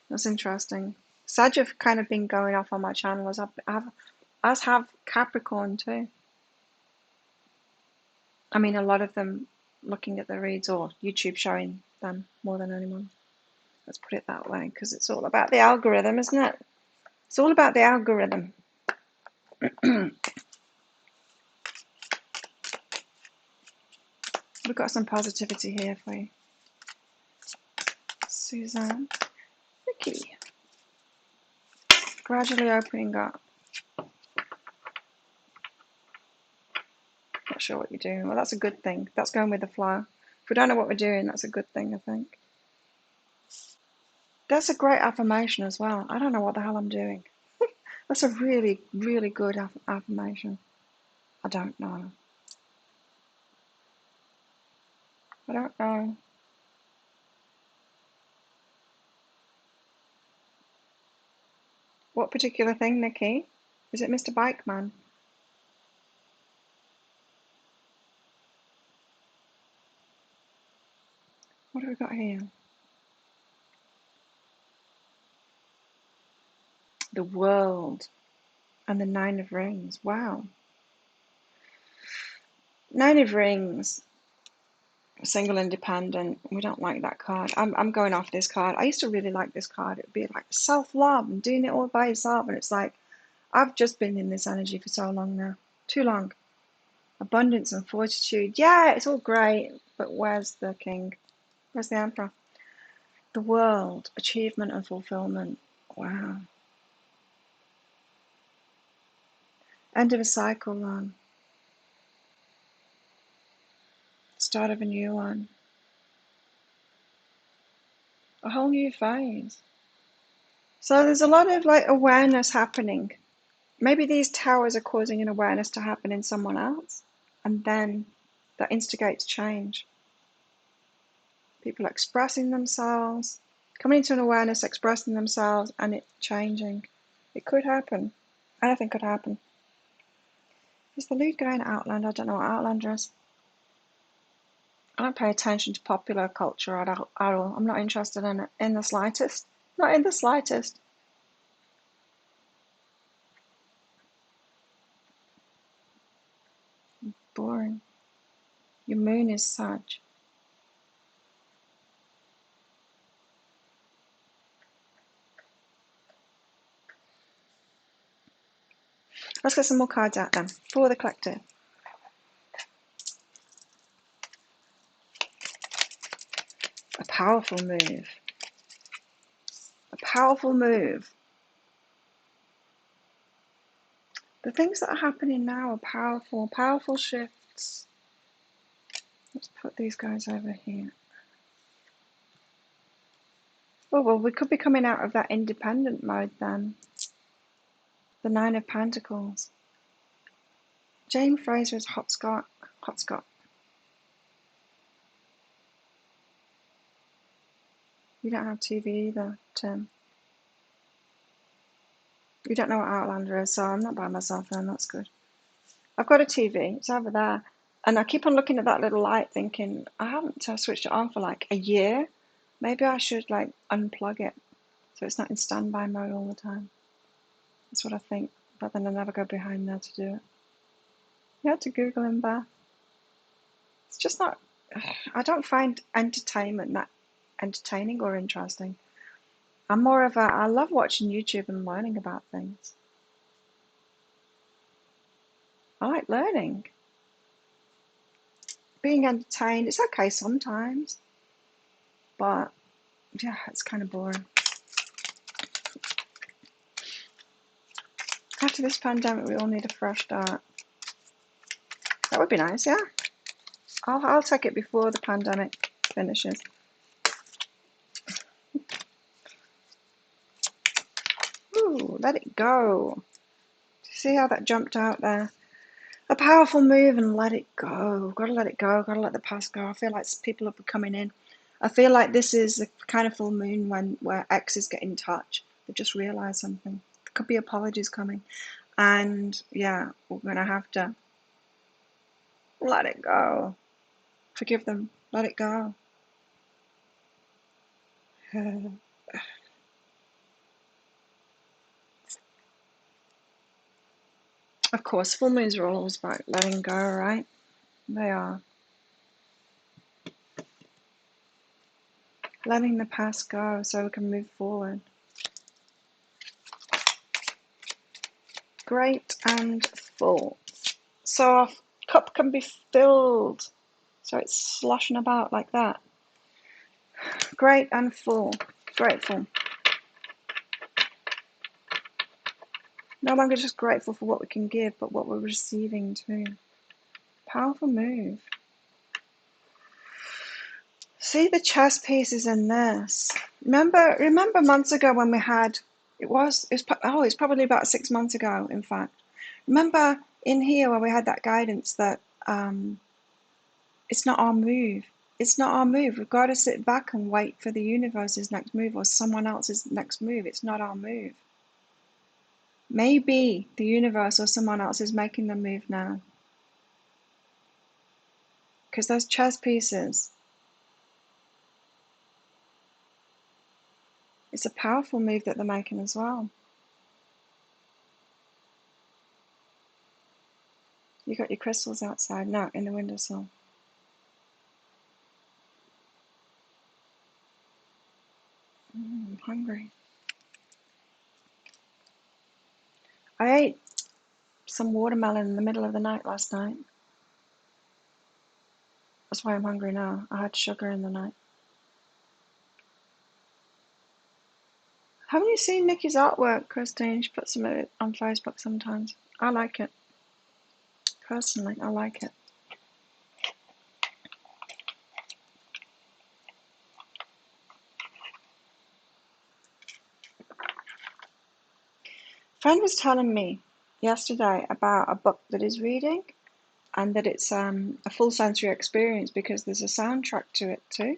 That's interesting. Sag have kind of been going off on my channel as have Capricorn too. I mean, a lot of them looking at the reads or YouTube showing them more than anyone. Let's put it that way, because it's all about the algorithm, isn't it? It's all about the algorithm. We've got some positivity here for you. Suzanne. Vicky. Gradually opening up. Not sure what you're doing. Well, that's a good thing. That's going with the flow. If we don't know what we're doing, that's a good thing, I think. That's a great affirmation as well. I don't know what the hell I'm doing. That's a really, really good affirmation. I don't know. I don't know. What particular thing, Nikki? Is it Mr. Bikeman? What have we got here? The World and the Nine of Rings. Wow. Nine of Rings. Single, independent. We don't like that card. I'm going off this card. I used to really like this card. It'd be like self-love and doing it all by yourself. And it's like, I've just been in this energy for so long now. Too long. Abundance and fortitude. Yeah, it's all great. But where's the king? Where's the emperor? The world. Achievement and fulfillment. Wow. End of a cycle, Ron. Start of a new one. A whole new phase. So there's a lot of like awareness happening. Maybe these towers are causing an awareness to happen in someone else, and then that instigates change. People are expressing themselves, coming into an awareness, expressing themselves, and it changing. It could happen. Anything could happen. Is the lead going Outlander? I don't know what Outlander is. I don't pay attention to popular culture at all. I'm not interested in it in the slightest. Not in the slightest. Boring. Your moon is Sag. Let's get some more cards out then for the collective. A powerful move. A powerful move. The things that are happening now are powerful, powerful shifts. Let's put these guys over here. Oh, well, we could be coming out of that independent mode then. The Nine of Pentacles. Jane Fraser is Hopscotch. You don't have TV either, Tim. You don't know what Outlander is, so I'm not by myself then, that's good. I've got a TV, it's over there. And I keep on looking at that little light thinking, I haven't switched it on for like a year. Maybe I should like unplug it so it's not in standby mode all the time. That's what I think. But then I never go behind there to do it. You have to Google him, Beth. It's just not. I don't find entertainment that entertaining or interesting. I'm more of a. I love watching YouTube and learning about things. I like learning. Being entertained, it's okay sometimes, but yeah, it's kind of boring. After this pandemic, we all need a fresh start. That would be nice, yeah. I'll take it before the pandemic finishes. Ooh, let it go. See how that jumped out there? A powerful move and let it go. Gotta let it go. Gotta let the past go. I feel like people are coming in. I feel like this is the kind of full moon where exes get in touch. They just realize something. There could be apologies coming. And yeah, we're gonna have to let it go. Forgive them. Let it go. Of course, full moons are always about letting go, right? They are. Letting the past go so we can move forward. Great and full. So our cup can be filled. So it's sloshing about like that. Great and full. Grateful. No longer just grateful for what we can give, but what we're receiving too. Powerful move. See the chess pieces in this. Remember months ago when we had, it's probably about 6 months ago, in fact. Remember in here where we had that guidance that it's not our move. It's not our move. We've got to sit back and wait for the universe's next move or someone else's next move. It's not our move. Maybe the universe or someone else is making the move now. Because those chess pieces, it's a powerful move that they're making as well. You got your crystals outside, no, in the windowsill. I'm hungry. I ate some watermelon in the middle of the night last night. That's why I'm hungry now. I had sugar in the night. Haven't you seen Nikki's artwork, Christine? She puts some of it on Facebook sometimes. I like it. Personally, I like it. A friend was telling me yesterday about a book that he's reading and that it's a full sensory experience because there's a soundtrack to it too.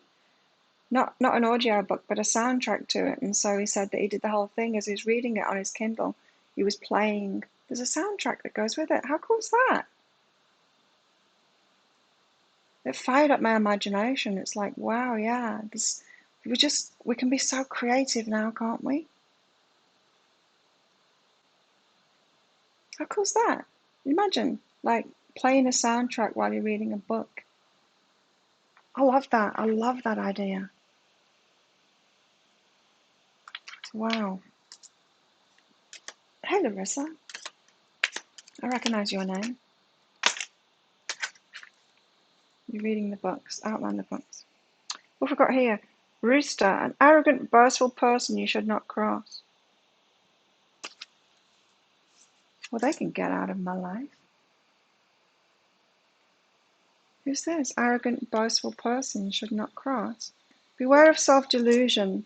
Not an audio book, but a soundtrack to it. And so he said that he did the whole thing as he's reading it on his Kindle. He was playing. There's a soundtrack that goes with it. How cool is that? It fired up my imagination. It's like, wow, yeah. We can be so creative now, can't we? How cool is that? Imagine, like, playing a soundtrack while you're reading a book. I love that. I love that idea. Wow. Hey, Larissa. I recognize your name. You're reading the books. Outline the books. What have we got here? Rooster, an arrogant, boastful person you should not cross. Well, they can get out of my life. Who's this? Arrogant, boastful person you should not cross. Beware of self-delusion.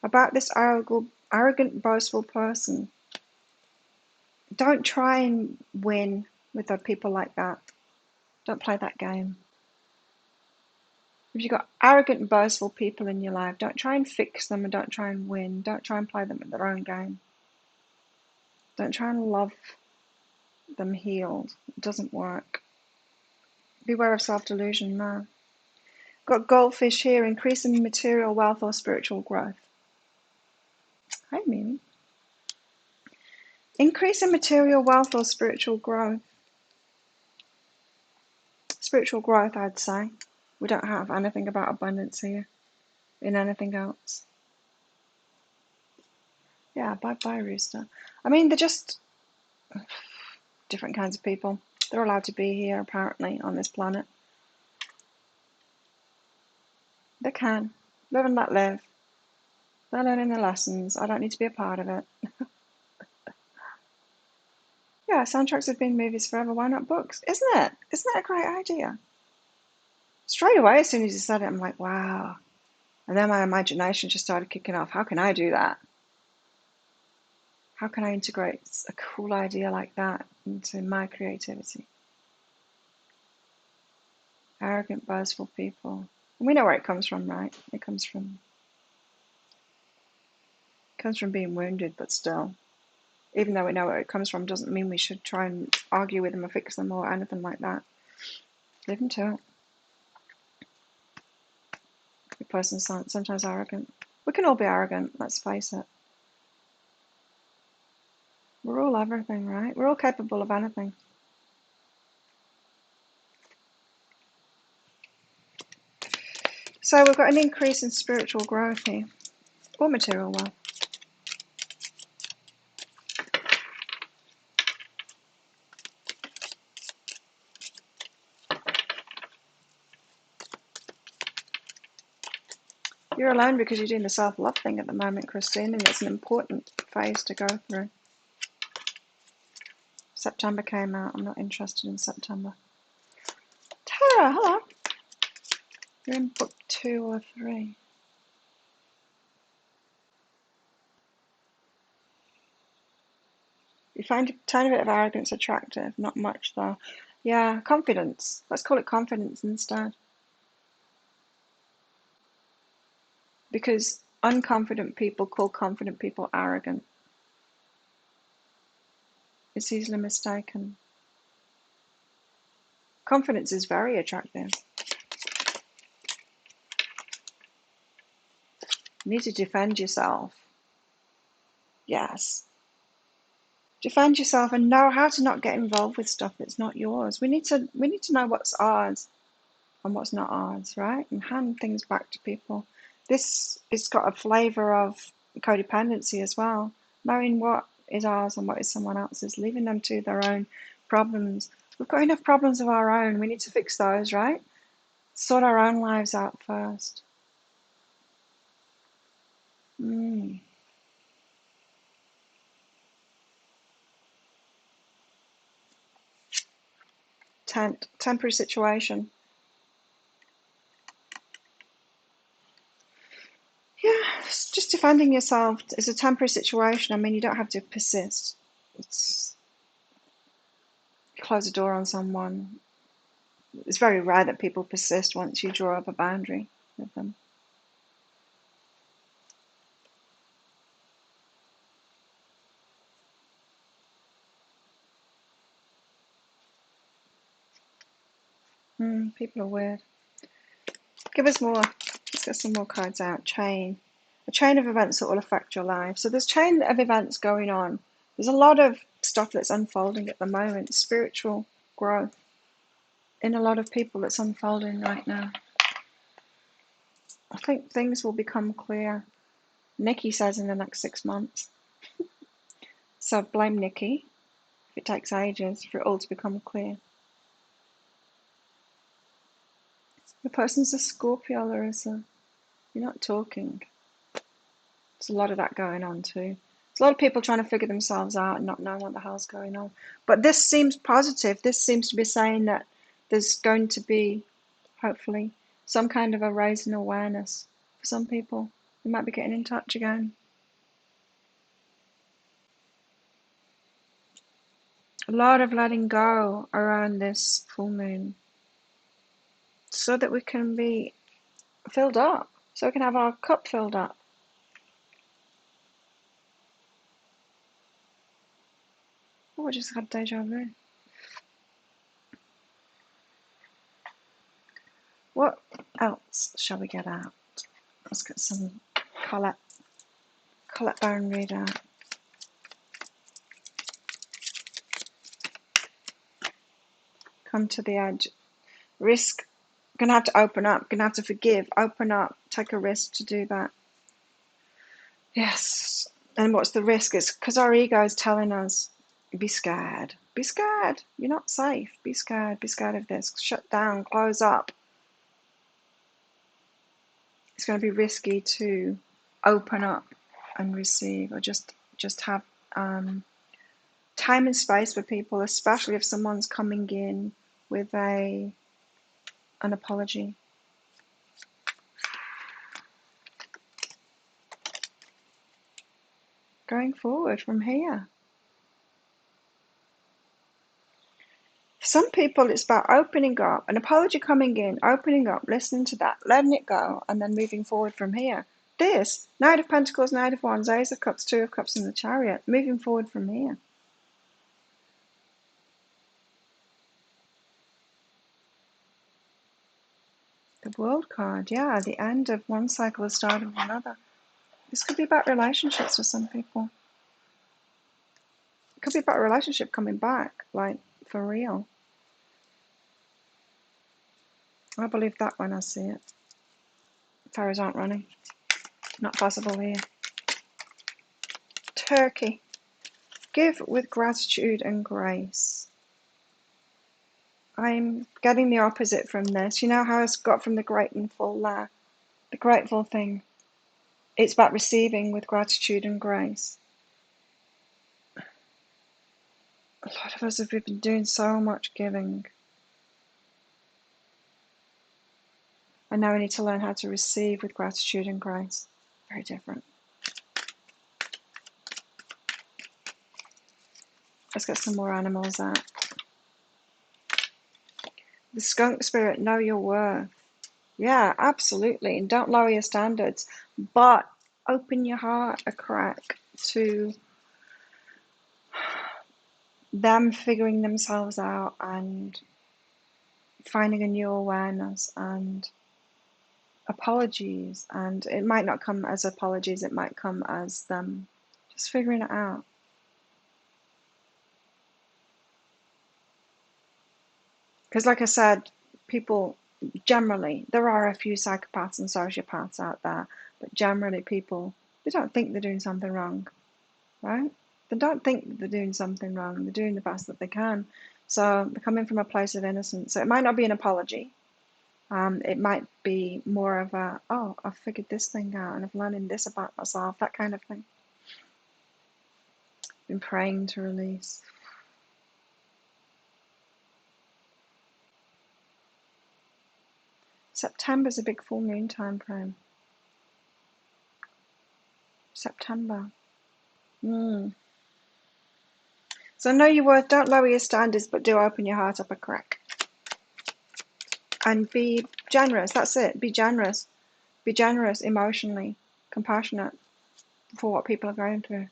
About this arrogant, boastful person. Don't try and win with people like that. Don't play that game. If you've got arrogant, boastful people in your life, don't try and fix them and don't try and win. Don't try and play them at their own game. Don't try and love them healed. It doesn't work. Beware of self-delusion now. Got goldfish here, increasing material wealth or spiritual growth. Hi, Mimi. Increase in material wealth or spiritual growth. Spiritual growth, I'd say. We don't have anything about abundance here in anything else. Yeah, bye-bye, Rooster. I mean, they're just different kinds of people. They're allowed to be here, apparently, on this planet. They can. Live and let live. They're learning their lessons. I don't need to be a part of it. Yeah, soundtracks have been movies forever. Why not books? Isn't it? Isn't that a great idea? Straight away, as soon as you said it, I'm like, wow. And then my imagination just started kicking off. How can I do that? How can I integrate a cool idea like that into my creativity? Arrogant, boastful people. And we know where it comes from, right? It comes from being wounded, but still. Even though we know where it comes from, doesn't mean we should try and argue with them or fix them or anything like that. Leave them to it. The person's sometimes arrogant. We can all be arrogant, let's face it. We're all everything, right? We're all capable of anything. So we've got an increase in spiritual growth here, or material wealth. You're alone because you're doing the self-love thing at the moment, Christine, and it's an important phase to go through. September came out. I'm not interested in September. Tara, hello. You're in book 2 or 3. You find a tiny bit of arrogance attractive, not much though. Yeah, confidence. Let's call it confidence instead. Because unconfident people call confident people arrogant. It's easily mistaken. Confidence is very attractive. You need to defend yourself. Yes. Defend yourself and know how to not get involved with stuff that's not yours. We need to know what's ours and what's not ours, right? And hand things back to people. This has got a flavour of codependency as well. Knowing what is ours and what is someone else's, leaving them to their own problems. We've got enough problems of our own. We need to fix those, right? Sort our own lives out first. Temporary situation. Yeah, just defending yourself is a temporary situation. I mean, you don't have to persist. It's close a door on someone. It's very rare that people persist once you draw up a boundary with them. People are weird. Give us more. Let's get some more cards out. Chain. A chain of events that will affect your life. So there's a chain of events going on. There's a lot of stuff that's unfolding at the moment. Spiritual growth in a lot of people that's unfolding right now. I think things will become clear. Nikki says in the next 6 months. So blame Nikki if it takes ages for it all to become clear. The person's a Scorpio, Larissa. You're not talking. There's a lot of that going on too. There's a lot of people trying to figure themselves out and not knowing what the hell's going on. But this seems positive. This seems to be saying that there's going to be, hopefully, some kind of a raise in awareness for some people. They might be getting in touch again. A lot of letting go around this full moon so that we can be filled up, so we can have our cup filled up. Oh, I just had deja vu. What else shall we get out? Let's get some Colette Baron read out. come to the edge. Risk, gonna have to open up, gonna have to forgive, open up, take a risk to do that. Yes. And what's the risk? It's because our ego is telling us, be scared, be scared, you're not safe, be scared of this, shut down, close up. It's going to be risky to open up and receive, or just have time and space for people, especially if someone's coming in with an apology. Going forward from here. For some people, it's about opening up, an apology coming in, opening up, listening to that, letting it go, and then moving forward from here. This, Knight of Pentacles, Knight of Wands, Ace of Cups, Two of Cups, and the Chariot, moving forward from here. The World card, yeah, the end of one cycle, the start of another. This could be about relationships for some people. It could be about a relationship coming back, like, for real. I believe that when I see it. Pharaohs aren't running. Not possible here. Turkey. Give with gratitude and grace. I'm getting the opposite from this. You know how I got from the grateful there? The grateful thing. It's about receiving with gratitude and grace. A lot of us have been doing so much giving. And now we need to learn how to receive with gratitude and grace. Very different. Let's get some more animals out. The skunk spirit, know your worth. Yeah, absolutely. And don't lower your standards, but open your heart a crack to them figuring themselves out and finding a new awareness and apologies. And it might not come as apologies, it might come as them just figuring it out. Because like I said, people generally, there are a few psychopaths and sociopaths out there, but generally people, they don't think they're doing something wrong, right? They don't think they're doing something wrong. They're doing the best that they can. So they're coming from a place of innocence. So it might not be an apology. It might be more of a, oh, I've figured this thing out and I've learned this about myself, that kind of thing. Been praying to release. September's a big full moon time frame. September. So know your worth, don't lower your standards, but do open your heart up a crack. And be generous, that's it, be generous. Be generous emotionally, compassionate for what people are going through.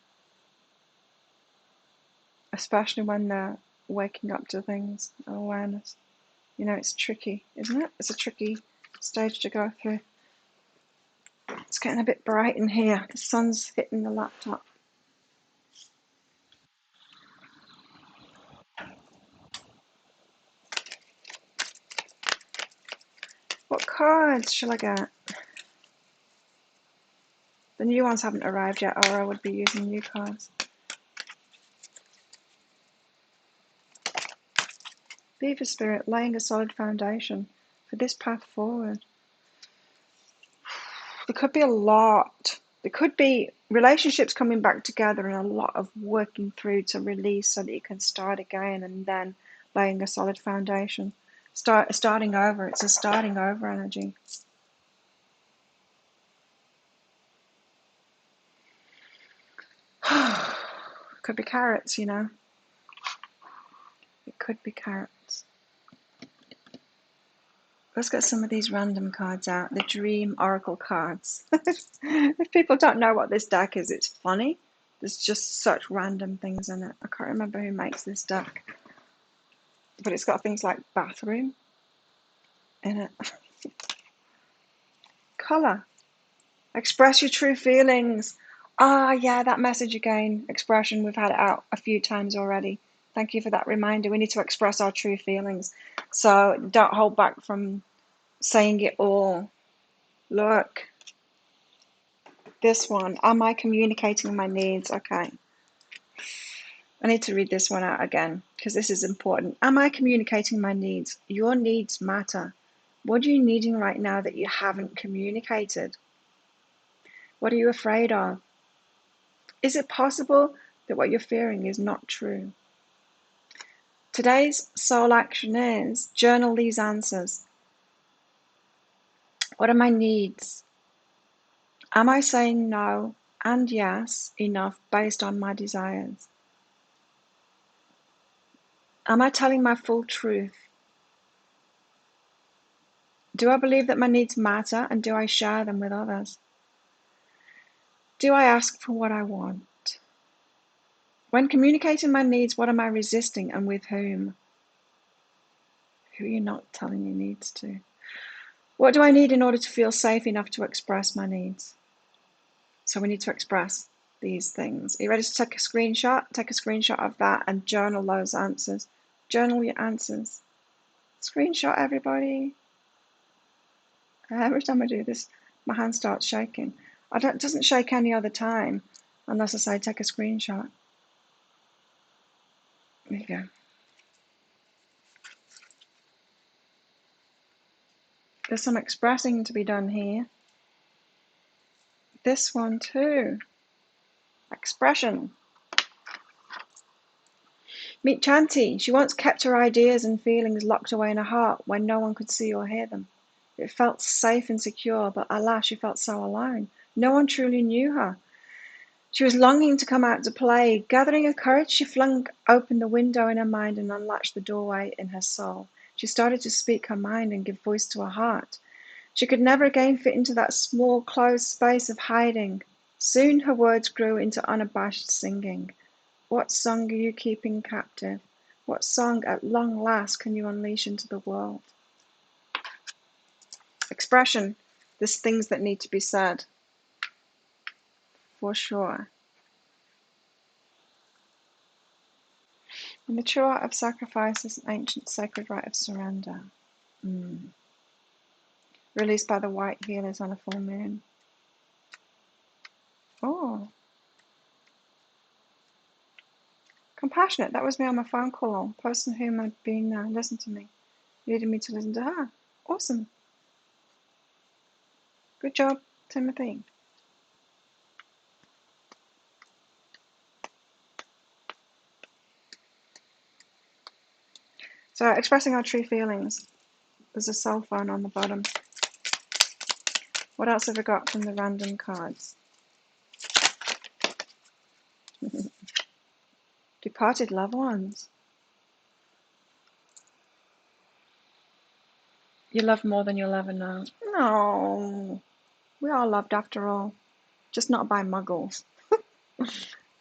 Especially when they're waking up to things, awareness. You know, it's tricky, isn't it? It's a tricky stage to go through. It's getting a bit bright in here. The sun's hitting the laptop. What cards shall I get? The new ones haven't arrived yet, or I would be using new cards. Beaver Spirit, laying a solid foundation for this path forward. There could be a lot. There could be relationships coming back together and a lot of working through to release so that you can start again, and then laying a solid foundation. Starting over. It's a starting over energy. Could be carrots, you know. It could be carrots. Let's get some of these random cards out. The Dream Oracle cards. If people don't know what this deck is, it's funny. There's just such random things in it. I can't remember who makes this deck. But it's got things like bathroom in it. Colour. Express your true feelings. Ah, yeah, that message again. Expression. We've had it out a few times already. Thank you for that reminder. We need to express our true feelings. So don't hold back from saying it all. Look, this one. Am I communicating my needs? Okay. I need to read this one out again because this is important. Am I communicating my needs? Your needs matter. What are you needing right now that you haven't communicated? What are you afraid of? Is it possible that what you're fearing is not true? Today's soul action is journal these answers. What are my needs? Am I saying no and yes enough based on my desires? Am I telling my full truth? Do I believe that my needs matter, and do I share them with others? Do I ask for what I want? When communicating my needs, what am I resisting and with whom? Who are you not telling your needs to? What do I need in order to feel safe enough to express my needs? So we need to express these things. Are you ready to take a screenshot? Take a screenshot of that and journal those answers. Journal your answers. Screenshot, everybody. Every time I do this, my hand starts shaking. It doesn't shake any other time unless I say take a screenshot. There you go. There's some expressing to be done here. This one too. Expression. Meet Chanty. She once kept her ideas and feelings locked away in her heart when no one could see or hear them. It felt safe and secure, but alas, she felt so alone. No one truly knew her. She was longing to come out to play. Gathering her courage, she flung open the window in her mind and unlatched the doorway in her soul. She started to speak her mind and give voice to her heart. She could never again fit into that small, closed space of hiding. Soon her words grew into unabashed singing. What song are you keeping captive? What song at long last can you unleash into the world? Expression. There's things that need to be said. For sure. And the true art of sacrifice is an ancient sacred rite of surrender. Released by the white healers on a full moon. Oh. Compassionate. That was me on my phone call. Person whom had been listened to me. Needed me to listen to her. Awesome. Good job, Timothy. So, expressing our true feelings. There's a cell phone on the bottom. What else have we got from the random cards? Departed loved ones. You love more than you'll ever know. No. We are loved after all. Just not by muggles.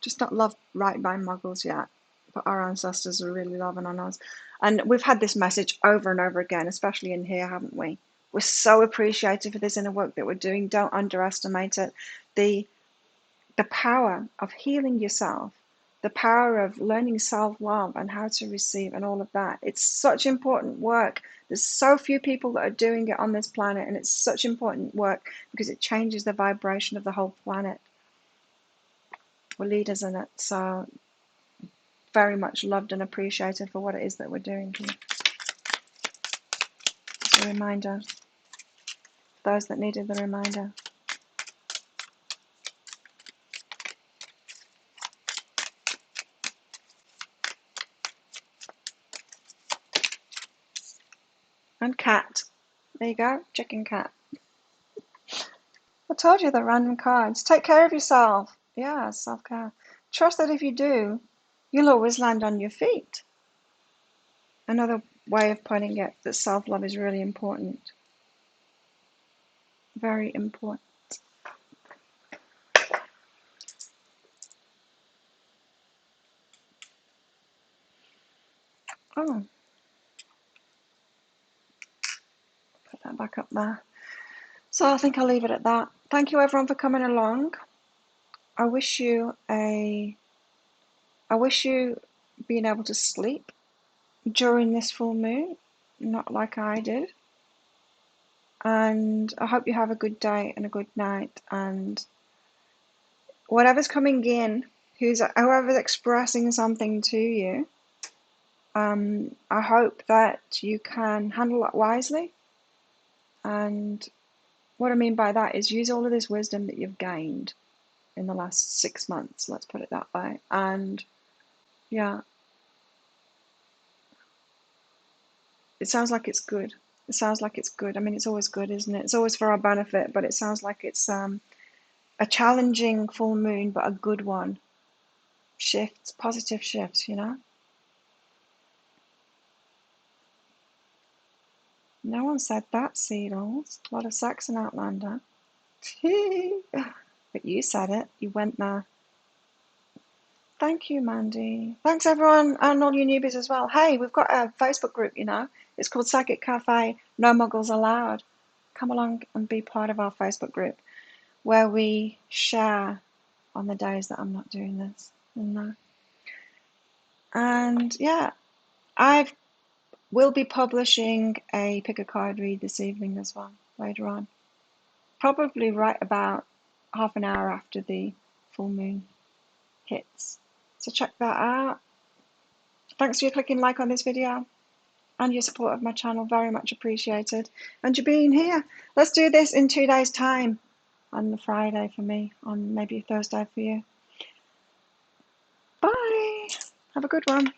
Just not loved right by muggles yet. But our ancestors are really loving on us. And we've had this message over and over again, especially in here, haven't we? We're so appreciative for this inner work that we're doing. Don't underestimate it. The power of healing yourself, the power of learning self-love and how to receive and all of that. It's such important work. There's so few people that are doing it on this planet, and it's such important work because it changes the vibration of the whole planet. We're leaders in it, so very much loved and appreciated for what it is that we're doing here. It's a reminder. Those that needed the reminder. And cat. There you go, chicken cat. I told you the random cards. Take care of yourself. Yeah, self-care. Trust that if you do, you'll always land on your feet. Another way of putting it, that self-love is really important. Very important. Oh, put that back up there. So I think I'll leave it at that. Thank you everyone for coming along. I wish you being able to sleep during this full moon, not like I did. And I hope you have a good day and a good night. And whatever's coming in, whoever's expressing something to you, I hope that you can handle it wisely. And what I mean by that is use all of this wisdom that you've gained in the last 6 months, let's put it that way. And yeah, it sounds like it's good. It sounds like it's good. I mean, it's always good, isn't it? It's always for our benefit, but it sounds like it's a challenging full moon, but a good one. Shifts, positive shifts, you know? No one said that, Seedles. A lot of Saxon Outlander. But you said it. You went there. Thank you, Mandy. Thanks, everyone, and all you newbies as well. Hey, we've got a Facebook group, you know. It's called Psychic Cafe, No Muggles Allowed. Come along and be part of our Facebook group where we share on the days that I'm not doing this. And yeah, I will be publishing a pick a card read this evening as well, later on. Probably right about half an hour after the full moon hits. So check that out. Thanks for clicking like on this video and your support of my channel, very much appreciated. And you being here. Let's do this in 2 days' time, on the Friday for me, on maybe Thursday for you. Bye. Have a good one.